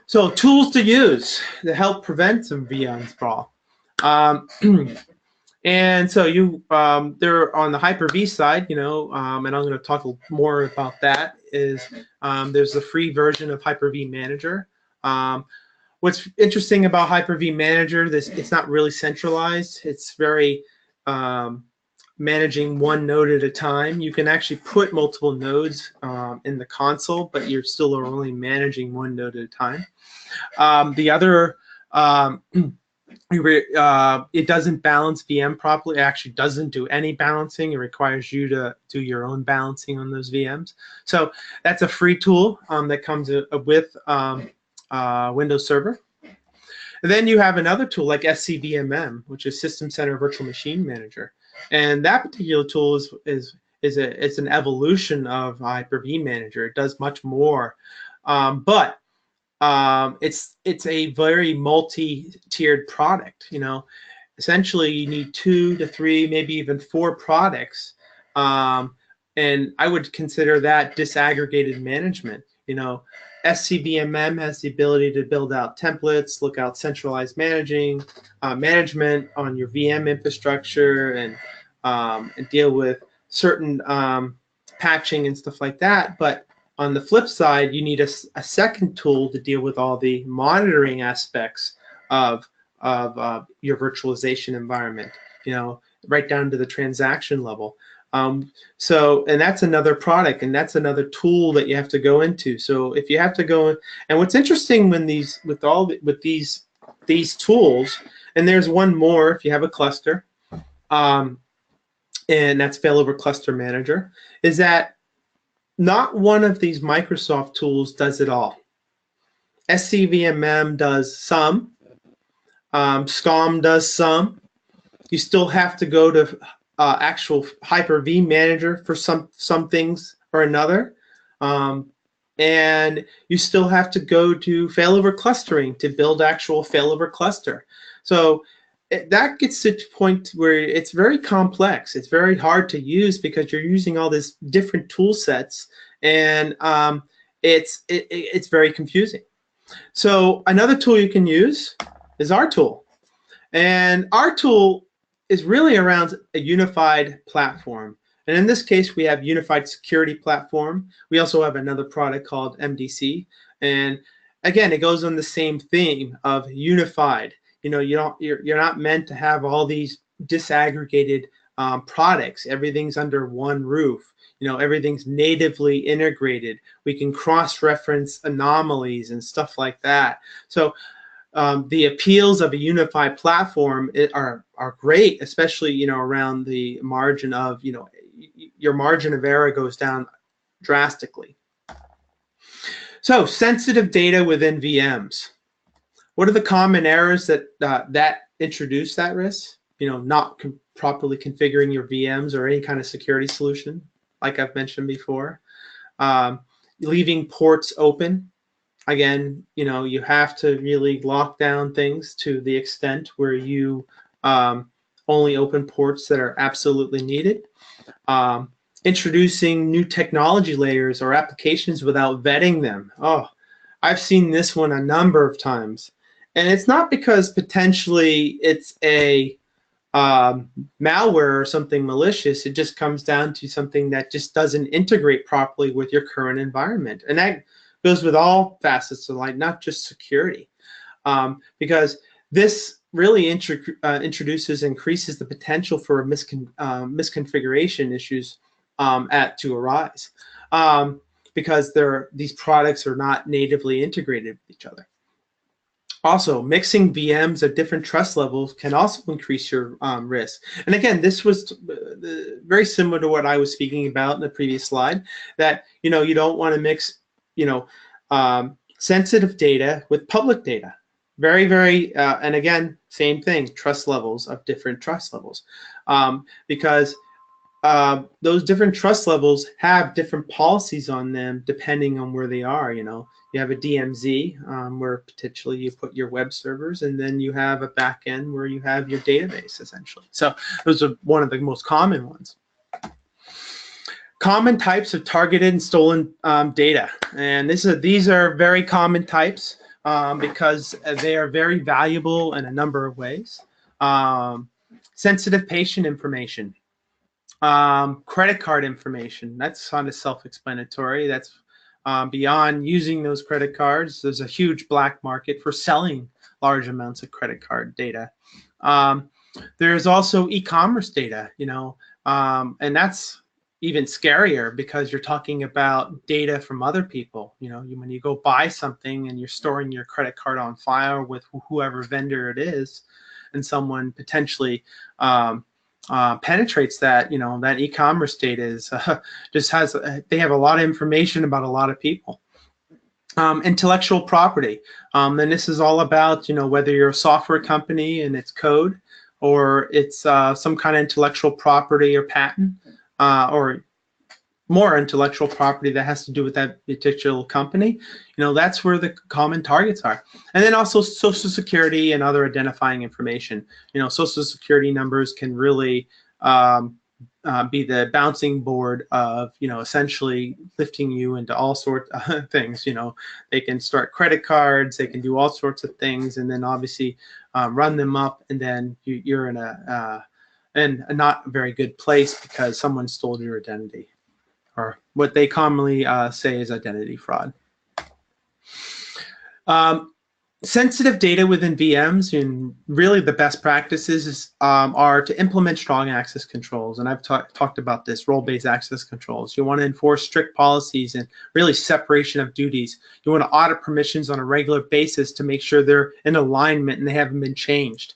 So tools to use to help prevent some VM sprawl. And so they're on the Hyper-V side, and I'm going to talk more about that, is there's the free version of Hyper-V Manager. What's interesting about Hyper-V Manager, it's not really centralized. It's very managing one node at a time. You can actually put multiple nodes in the console, but you're still only managing one node at a time. The other, it doesn't balance VM properly. It actually doesn't do any balancing. It requires you to do your own balancing on those VMs. So that's a free tool that comes with Windows Server. And then you have another tool like SCVMM, which is System Center Virtual Machine Manager. And that particular tool it's an evolution of Hyper-V Manager. It does much more, but it's a very multi-tiered product. Essentially you need 2 to 3, maybe even 4 products, and I would consider that disaggregated management. SCVMM has the ability to build out templates, look out centralized management on your VM infrastructure, and deal with certain patching and stuff like that. But on the flip side, you need a second tool to deal with all the monitoring aspects of your virtualization environment, right down to the transaction level. And that's another product, and that's another tool that you have to go into. So if you have to go in, and what's interesting when these tools, and there's one more if you have a cluster, and that's Failover Cluster Manager, is that not one of these Microsoft tools does it all. SCVMM does some, SCOM does some. You still have to go to actual Hyper-V Manager for some things or another, and you still have to go to failover clustering to build actual failover cluster. So that gets to the point where it's very complex. It's very hard to use because you're using all these different tool sets, and it's very confusing. So another tool you can use is our tool, and our tool is really around a unified platform. And in this case, we have Unified Security Platform. We also have another product called MDC. And again, it goes on the same theme of unified. You're not meant to have all these disaggregated products. Everything's under one roof. Everything's natively integrated. We can cross-reference anomalies and stuff like that. So the appeals of a unified platform are great, especially around the margin of your margin of error goes down drastically. So sensitive data within VMs. What are the common errors that introduce that risk? Not properly configuring your VMs or any kind of security solution, like I've mentioned before. Leaving ports open, Again, you have to really lock down things to the extent where you only open ports that are absolutely needed. Introducing new technology layers or applications without vetting them. Oh, I've seen this one a number of times. And it's not because potentially it's a malware or something malicious. It just comes down to something that just doesn't integrate properly with your current environment. And that goes with all facets of life, not just security. Because this really increases the potential for misconfiguration issues to arise. Because these products are not natively integrated with each other. Also, mixing VMs at different trust levels can also increase your risk. And again, this was very similar to what I was speaking about in the previous slide, that you don't want to mix sensitive data with public data. Very, very, and again, same thing, trust levels of different trust levels. Because those different trust levels have different policies on them depending on where they are. You have a DMZ where potentially you put your web servers, and then you have a back end where you have your database, essentially. So those are one of the most common ones. Common types of targeted and stolen data, and these are very common types because they are very valuable in a number of ways. Sensitive patient information. Credit card information, that's kind of self-explanatory. That's beyond using those credit cards. There's a huge black market for selling large amounts of credit card data. There's also e-commerce data, and that's even scarier because you're talking about data from other people. When you go buy something and you're storing your credit card on file with whoever vendor it is, and someone potentially penetrates that, that e-commerce data is they have a lot of information about a lot of people. Intellectual property, and this is all about whether you're a software company and it's code, or it's some kind of intellectual property or patent, or more intellectual property that has to do with that particular company. That's where the common targets are. And then also Social Security and other identifying information. Social Security numbers can really be the bouncing board of, essentially lifting you into all sorts of things. They can start credit cards, they can do all sorts of things, and then obviously run them up, and then you're in a not very good place because someone stole your identity, or what they commonly say is identity fraud. Sensitive data within VMs, and really the best practices are to implement strong access controls. And I've talked about this, role-based access controls. You want to enforce strict policies and really separation of duties. You want to audit permissions on a regular basis to make sure they're in alignment and they haven't been changed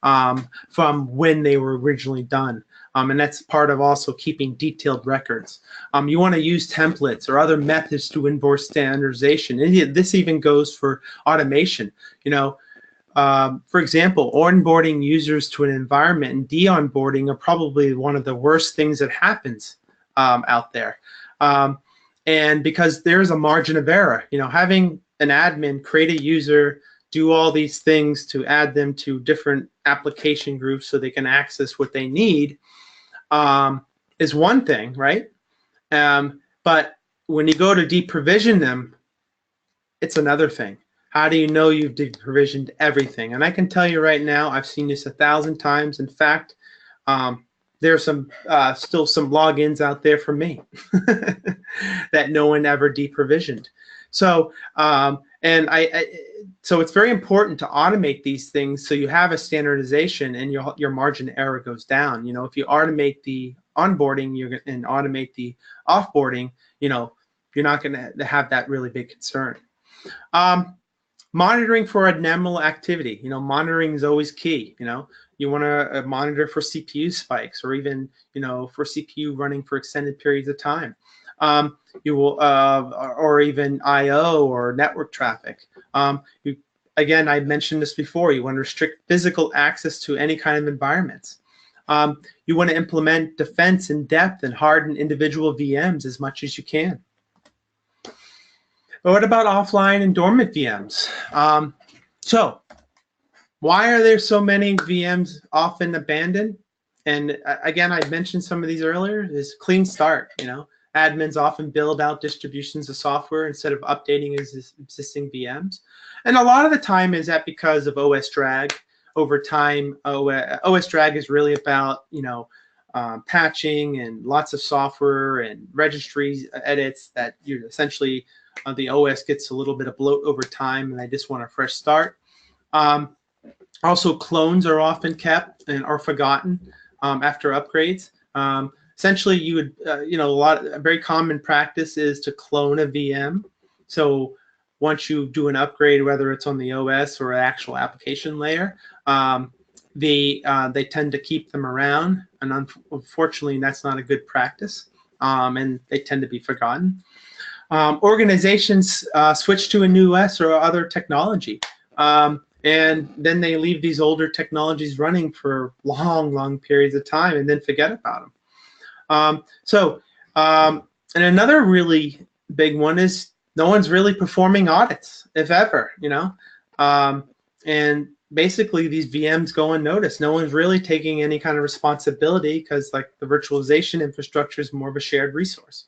from when they were originally done. And that's part of also keeping detailed records. You want to use templates or other methods to enforce standardization. And this even goes for automation. For example, onboarding users to an environment and de-onboarding are probably one of the worst things that happens out there. And because there's a margin of error, having an admin create a user, do all these things to add them to different application groups so they can access what they need, is one thing, right? But when you go to deprovision them, it's another thing. How do you know you've deprovisioned everything? And I can tell you right now, I've seen this 1,000 times. In fact, there's still some logins out there for me that no one ever deprovisioned. So, so it's very important to automate these things so you have a standardization and your margin of error goes down. If you automate the onboarding and automate the offboarding, you're not going to have that really big concern. Monitoring for abnormal activity. Monitoring is always key. You want to monitor for CPU spikes, or even for CPU running for extended periods of time. You will, or even I/O or network traffic. Again, I mentioned this before. You want to restrict physical access to any kind of environments. You want to implement defense in depth and harden individual VMs as much as you can. But what about offline and dormant VMs? So why are there so many VMs often abandoned? And again, I mentioned some of these earlier. Is clean start. Admins often build out distributions of software instead of updating existing VMs. And a lot of the time is that because of OS drag. Over time, OS drag is really about patching and lots of software and registry edits that you essentially the OS gets a little bit of bloat over time, and they just want a fresh start. Also, clones are often kept and are forgotten after upgrades. Essentially, you would, a very common practice is to clone a VM. So once you do an upgrade, whether it's on the OS or an actual application layer, they tend to keep them around, and unfortunately, that's not a good practice, and they tend to be forgotten. Organizations switch to a new OS or other technology. And then they leave these older technologies running for long periods of time and then forget about them. And another really big one is no one's really performing audits, if ever, and basically these VMs go unnoticed. No one's really taking any kind of responsibility because like the virtualization infrastructure is more of a shared resource.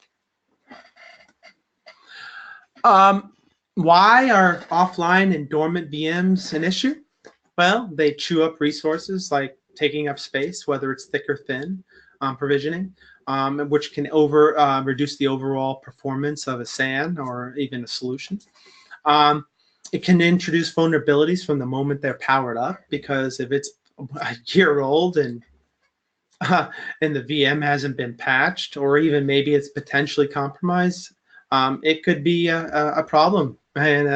Why are offline and dormant VMs an issue? Well, they chew up resources like taking up space, whether it's thick or thin provisioning, which can reduce the overall performance of a SAN or even a solution. It can introduce vulnerabilities from the moment they're powered up, because if it's a year old and the VM hasn't been patched, or even maybe it's potentially compromised, it could be a problem, and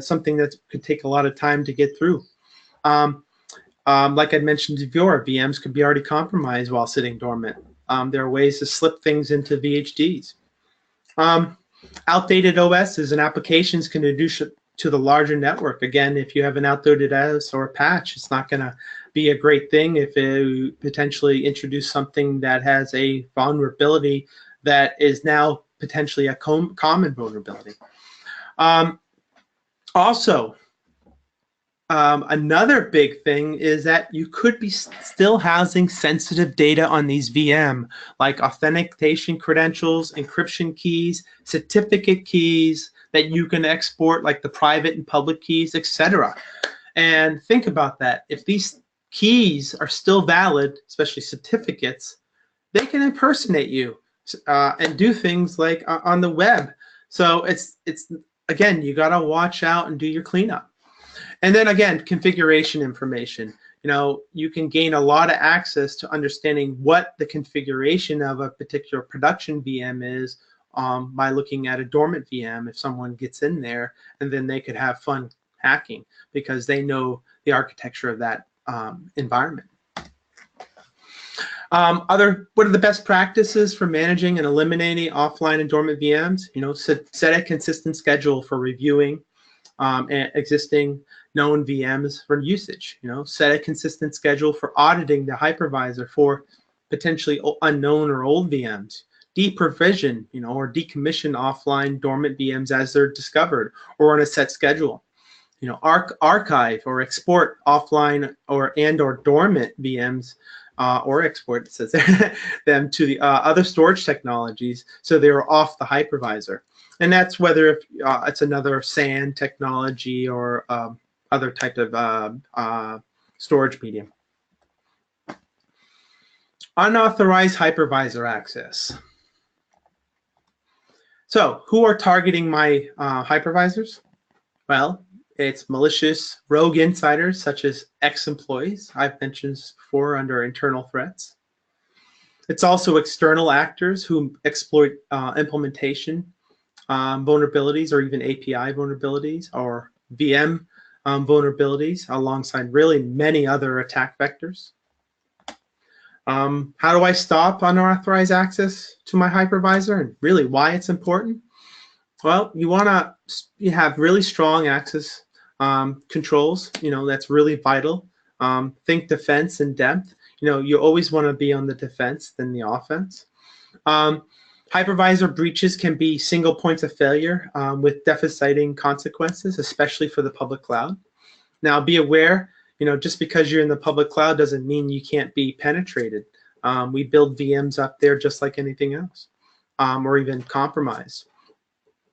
something that could take a lot of time to get through. Like I mentioned before, VMs could be already compromised while sitting dormant. There are ways to slip things into VHDs. Outdated OSs and applications can introduce to the larger network. Again, if you have an outdated OS or a patch, it's not going to be a great thing if it potentially introduce something that has a vulnerability that is now potentially a common vulnerability. Another big thing is that you could be still housing sensitive data on these VM, like authentication credentials, encryption keys, certificate keys that you can export, like the private and public keys, etc. And think about that. If these keys are still valid, especially certificates, they can impersonate you and do things like on the web. So it's again, you got to watch out and do your cleanup. And then again, configuration information. You can gain a lot of access to understanding what the configuration of a particular production VM is by looking at a dormant VM. If someone gets in there, and then they could have fun hacking because they know the architecture of that environment. What are the best practices for managing and eliminating offline and dormant VMs? Set a consistent schedule for reviewing existing known VMs for usage. Set a consistent schedule for auditing the hypervisor for potentially unknown or old VMs. Deprovision, or decommission offline dormant VMs as they're discovered or on a set schedule. Archive or export offline or dormant VMs or export, it says there, them to the other storage technologies so they are off the hypervisor. And that's whether if it's another SAN technology or other type of storage medium. Unauthorized hypervisor access. So who are targeting my hypervisors? Well, it's malicious rogue insiders such as ex-employees. I've mentioned this before under internal threats. It's also external actors who exploit implementation vulnerabilities or even API vulnerabilities or VM vulnerabilities alongside really many other attack vectors. How do I stop unauthorized access to my hypervisor and really why it's important? Well, you want to have really strong access controls. That's really vital. Think defense in depth. You always want to be on the defense than the offense. Hypervisor breaches can be single points of failure with devastating consequences, especially for the public cloud. Now, be aware, just because you're in the public cloud doesn't mean you can't be penetrated. We build VMs up there just like anything else, or even compromised.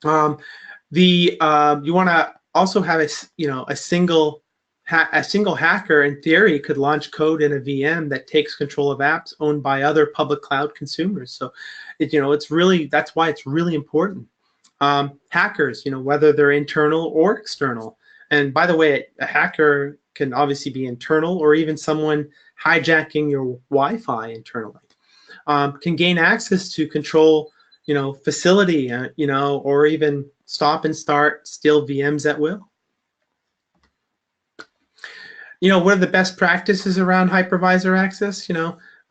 You want to also have a single hacker, in theory, could launch code in a VM that takes control of apps owned by other public cloud consumers. So, it's really, that's why it's really important. Hackers, whether they're internal or external. And by the way, a hacker can obviously be internal, or even someone hijacking your Wi-Fi internally, can gain access to control, facility, or even stop and start, steal VMs at will. What are the best practices around hypervisor access,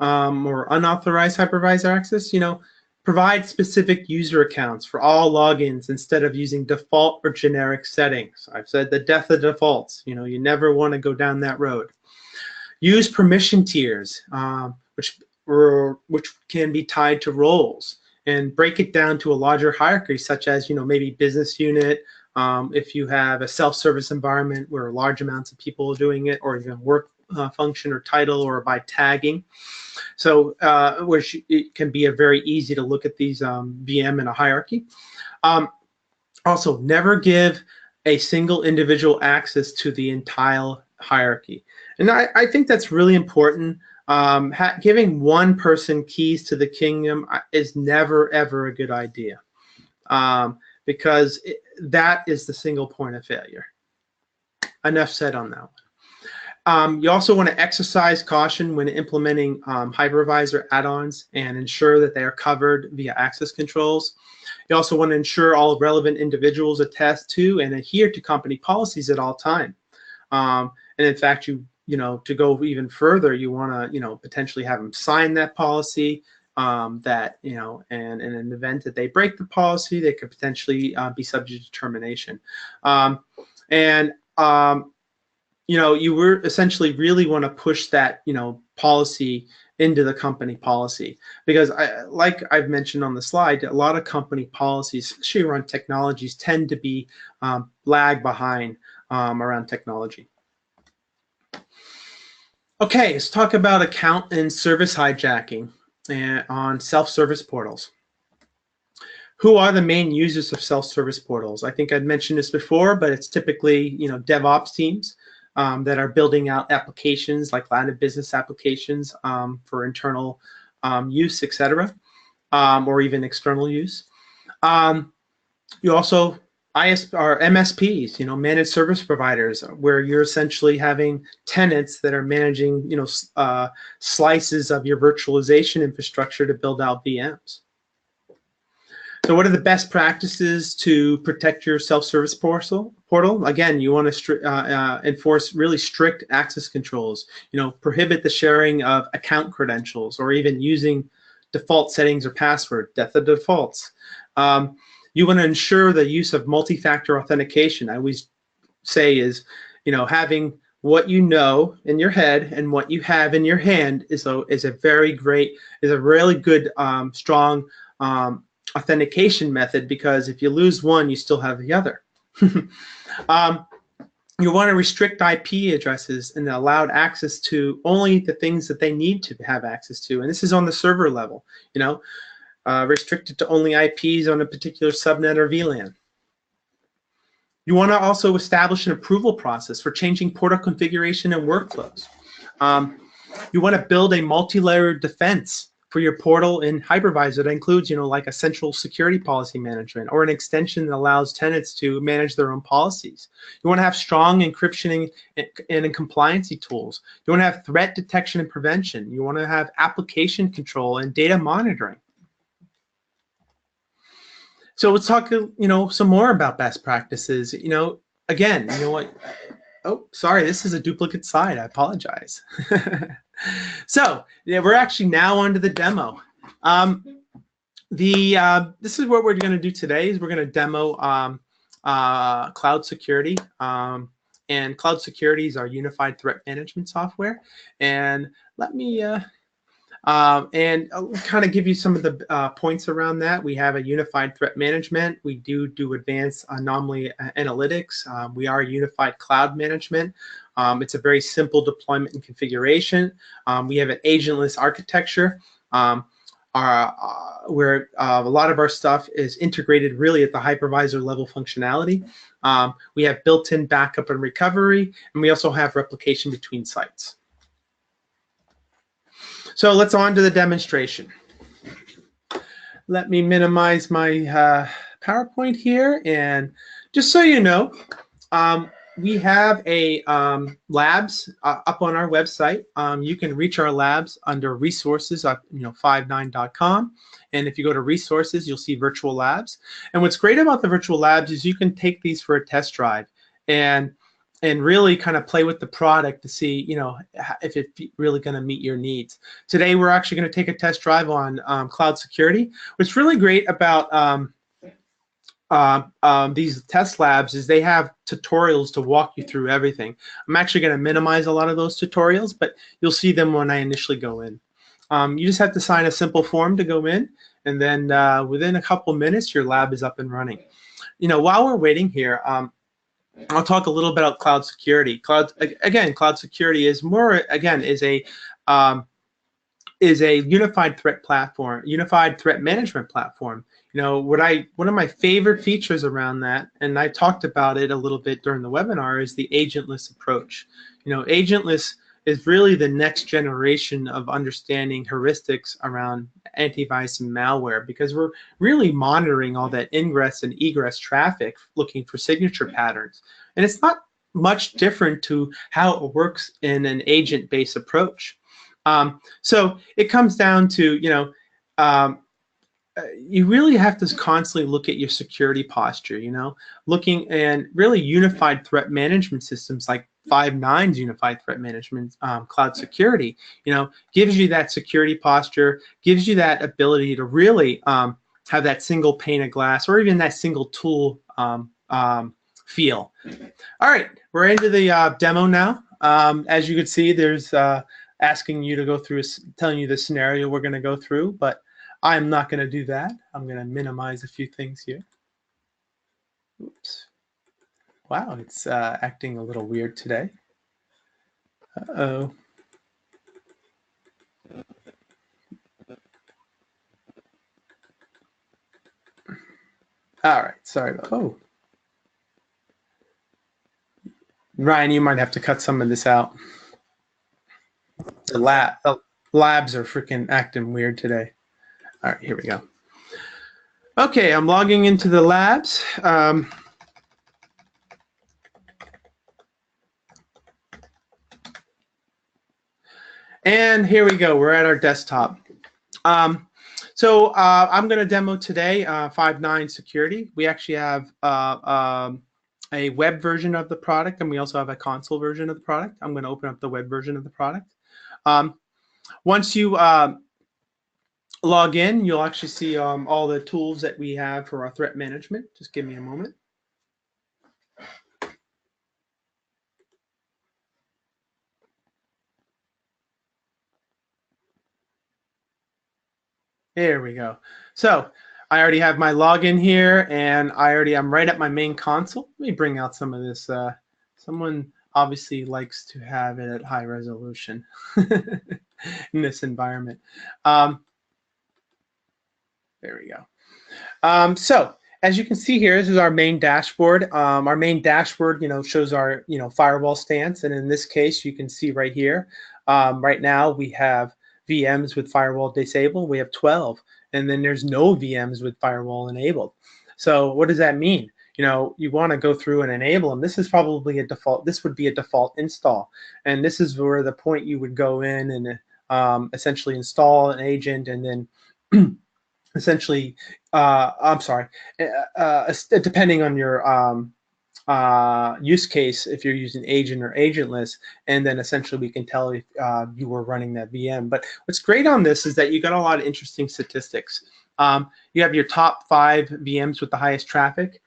or unauthorized hypervisor access? Provide specific user accounts for all logins instead of using default or generic settings. I've said the death of defaults. You never want to go down that road. Use permission tiers, which can be tied to roles, and break it down to a larger hierarchy, such as maybe business unit. If you have a self-service environment where large amounts of people are doing it, or even work function or title, or by tagging. So which it can be very easy to look at these VM in a hierarchy. Also, never give a single individual access to the entire hierarchy. And I think that's really important. Giving one person keys to the kingdom is never, ever a good idea, because that is the single point of failure. Enough said on that one. You also want to exercise caution when implementing hypervisor add-ons and ensure that they are covered via access controls. You also want to ensure all relevant individuals attest to and adhere to company policies at all time. And in fact, to go even further, you want to potentially have them sign that policy. And in an event that they break the policy, they could potentially be subject to termination. You were essentially really want to push that policy into the company policy, because like I've mentioned on the slide, a lot of company policies, especially around technologies, tend to be lag behind around technology. Okay, let's talk about account and service hijacking on self-service portals. Who are the main users of self-service portals? I think I'd mentioned this before, but it's typically DevOps teams that are building out applications like line of business applications for internal use, etc., or even external use. You also are MSPs, managed service providers, where you're essentially having tenants that are managing, slices of your virtualization infrastructure to build out VMs. So what are the best practices to protect your self-service portal? Again, you want to enforce really strict access controls. Prohibit the sharing of account credentials or even using default settings or password, death of defaults. You want to ensure the use of multi-factor authentication. I always say is, having what you know in your head and what you have in your hand is a really good, strong authentication method, because if you lose one, you still have the other. You want to restrict IP addresses and allowed access to only the things that they need to have access to, and this is on the server level. Restricted to only IPs on a particular subnet or VLAN. You want to also establish an approval process for changing portal configuration and workflows. You want to build a multi-layered defense for your portal in Hypervisor that includes, like a central security policy management or an extension that allows tenants to manage their own policies. You want to have strong encryption and compliancy tools. You want to have threat detection and prevention. You want to have application control and data monitoring. So let's talk, some more about best practices. Again, what? Oh, sorry, this is a duplicate slide. I apologize. So we're actually now onto the demo. This is what we're going to do today. Is we're going to demo cloud security. And cloud security is our unified threat management software. And let me. And I'll kind of give you some of the points around that. We have a unified threat management. We do advanced anomaly analytics. We are unified cloud management. It's a very simple deployment and configuration. We have an agentless architecture. Where a lot of our stuff is integrated really at the hypervisor level functionality. We have built-in backup and recovery, and we also have replication between sites. So let's on to the demonstration. Let me minimize my PowerPoint here, and just so you know, we have a labs up on our website. You can reach our labs under resources at 59.com, and if you go to resources, you'll see virtual labs. And what's great about the virtual labs is you can take these for a test drive and really kind of play with the product to see if it's really going to meet your needs. Today we're actually going to take a test drive on cloud security. What's really great about these test labs is they have tutorials to walk you through everything. I'm actually going to minimize a lot of those tutorials, but you'll see them when I initially go in. You just have to sign a simple form to go in, and then within a couple minutes your lab is up and running. While we're waiting here, I'll talk a little bit about cloud security. Cloud security is a unified threat platform, unified threat management platform. One of my favorite features around that, and I talked about it a little bit during the webinar, is the agentless approach. Agentless is really the next generation of understanding heuristics around antivirus and malware, because we're really monitoring all that ingress and egress traffic, looking for signature patterns. And it's not much different to how it works in an agent-based approach. So it comes down to, you really have to constantly look at your security posture, looking, and really unified threat management systems like Five9's unified threat management, cloud security, gives you that security posture, gives you that ability to really have that single pane of glass, or even that single tool feel. All right, we're into the demo now. As you can see, there's asking you to go through, telling you the scenario we're going to go through, but I'm not going to do that. I'm going to minimize a few things here. Oops. Wow, it's acting a little weird today. Uh-oh. All right, sorry. Oh. Ryan, you might have to cut some of this out. The labs are freaking acting weird today. All right, here we go. Okay, I'm logging into the labs. And here we go. We're at our desktop. So I'm going to demo today Five9 security. We actually have a web version of the product, and we also have a console version of the product. I'm going to open up the web version of the product. Once you log in, you'll actually see all the tools that we have for our threat management. Just give me a moment. There we go. So I already have my login here, and I'm right at my main console. Let me bring out some of this. Someone obviously likes to have it at high resolution in this environment. There we go. So as you can see here, this is our main dashboard. Our main dashboard, shows our, firewall stance. And in this case, you can see right here, right now we have VMs with firewall disabled. We have 12. And then there's no VMs with firewall enabled. So what does that mean? You want to go through and enable them. This is probably a default. This would be a default install. And this is where the point you would go in and essentially install an agent, and then essentially, depending on your use case, if you're using agent or agentless, and then essentially we can tell if you were running that VM. But what's great on this is that you got a lot of interesting statistics. You have your top 5 VMs with the highest traffic.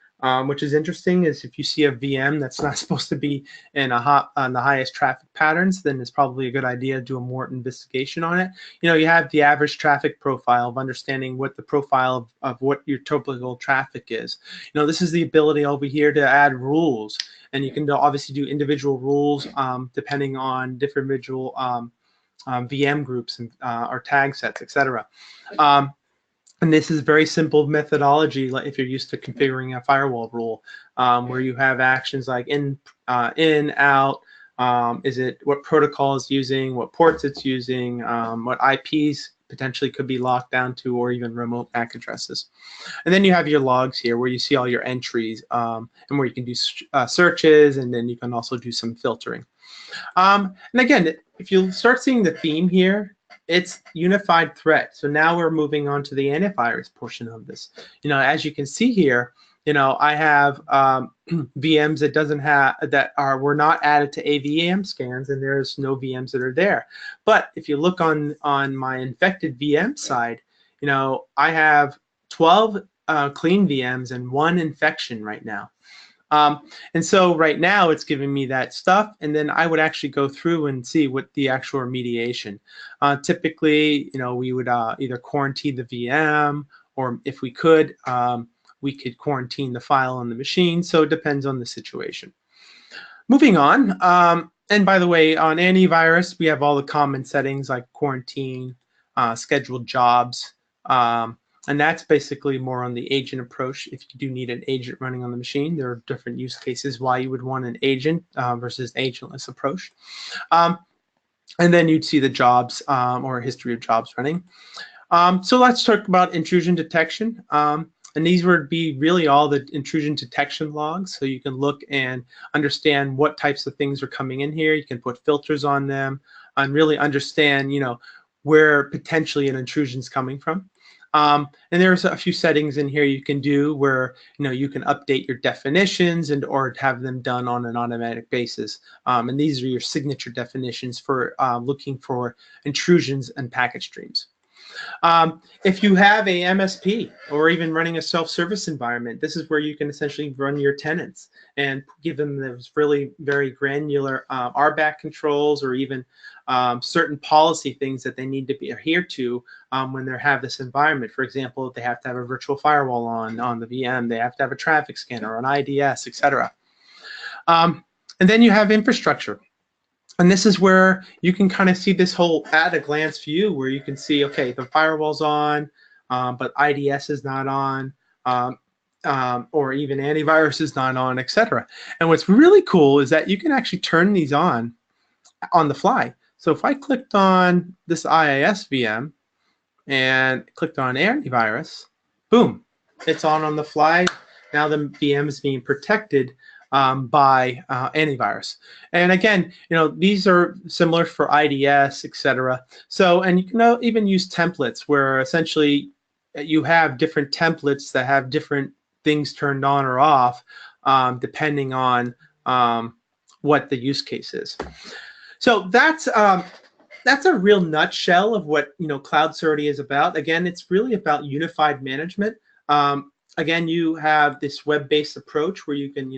which is interesting. Is if you see a VM that's not supposed to be in on the highest traffic patterns, then it's probably a good idea to do a more investigation on it. You have the average traffic profile of understanding what the profile of what your typical traffic is. This is the ability over here to add rules, and you can obviously do individual rules depending on different individual VM groups and or tag sets, etc. And this is very simple methodology, like if you're used to configuring a firewall rule, where you have actions like in, out, what protocol is using, what ports it's using, what IPs potentially could be locked down to, or even remote MAC addresses. And then you have your logs here where you see all your entries and where you can do searches, and then you can also do some filtering. And again, if you start seeing the theme here, it's unified threat. So now we're moving on to the antivirus portion of this. As you can see here, I have VMs that were not added to AVM scans, and there's no VMs that are there. But if you look on my infected VM side, I have 12 clean VMs and 1 infection right now. And so right now it's giving me that stuff, and then I would actually go through and see what the actual remediation. Typically, we would either quarantine the VM, or if we could quarantine the file on the machine. So it depends on the situation. Moving on, and by the way, on antivirus, we have all the common settings like quarantine, scheduled jobs, and that's basically more on the agent approach. If you do need an agent running on the machine, there are different use cases why you would want an agent versus agentless approach. And then you'd see the jobs or history of jobs running. So let's talk about intrusion detection. And these would be really all the intrusion detection logs. So you can look and understand what types of things are coming in here. You can put filters on them and really understand, where potentially an intrusion is coming from. And there's a few settings in here you can do where you can update your definitions or have them done on an automatic basis. And these are your signature definitions for looking for intrusions and packet streams. If you have a MSP or even running a self-service environment, this is where you can essentially run your tenants and give them those really very granular RBAC controls, or even certain policy things that they need to be adhered to when they have this environment. For example, if they have to have a virtual firewall on the VM, they have to have a traffic scanner, an IDS, etc. And then you have infrastructure. And this is where you can kind of see this whole at-a-glance view where you can see, okay, the firewall's on, but IDS is not on, or even antivirus is not on, etc. And what's really cool is that you can actually turn these on the fly. So if I clicked on this IIS VM and clicked on antivirus, boom, it's on the fly. Now the VM is being protected by antivirus. And again, these are similar for IDS, etc. So, and you can even use templates where essentially you have different templates that have different things turned on or off depending on what the use case is. So that's a real nutshell of what cloud security is about. Again, it's really about unified management. Again, you have this web-based approach where you can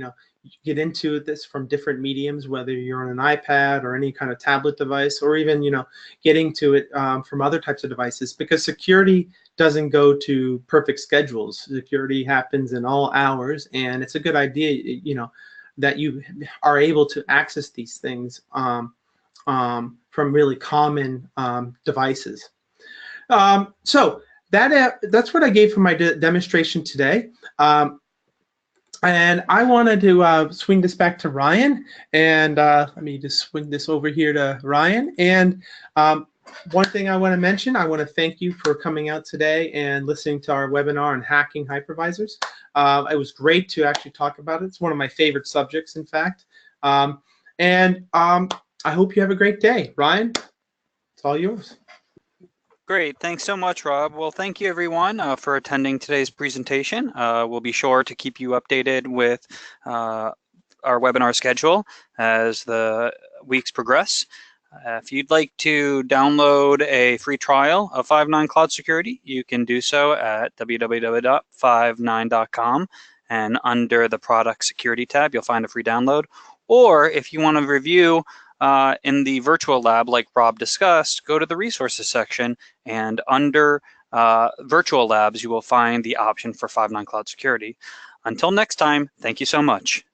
get into this from different mediums, whether you're on an iPad or any kind of tablet device, or even getting to it from other types of devices, because security doesn't go to perfect schedules. Security happens in all hours, and it's a good idea that you are able to access these things from really common devices. So that's what I gave for my demonstration today. And I wanted to swing this back to Ryan, and let me just swing this over here to Ryan. And one thing I want to mention, I want to thank you for coming out today and listening to our webinar on hacking hypervisors. It was great to actually talk about it. It's one of my favorite subjects, in fact. And I hope you have a great day. Ryan, it's all yours. Great. Thanks so much, Rob. Well, thank you, everyone, for attending today's presentation. We'll be sure to keep you updated with our webinar schedule as the weeks progress. If you'd like to download a free trial of Five9 Cloud Security, you can do so at www.five9.com, and under the Product Security tab, you'll find a free download. Or if you want to review in the virtual lab like Rob discussed, go to the resources section, and under virtual labs, you will find the option for Five9 Cloud Security. Until next time, thank you so much.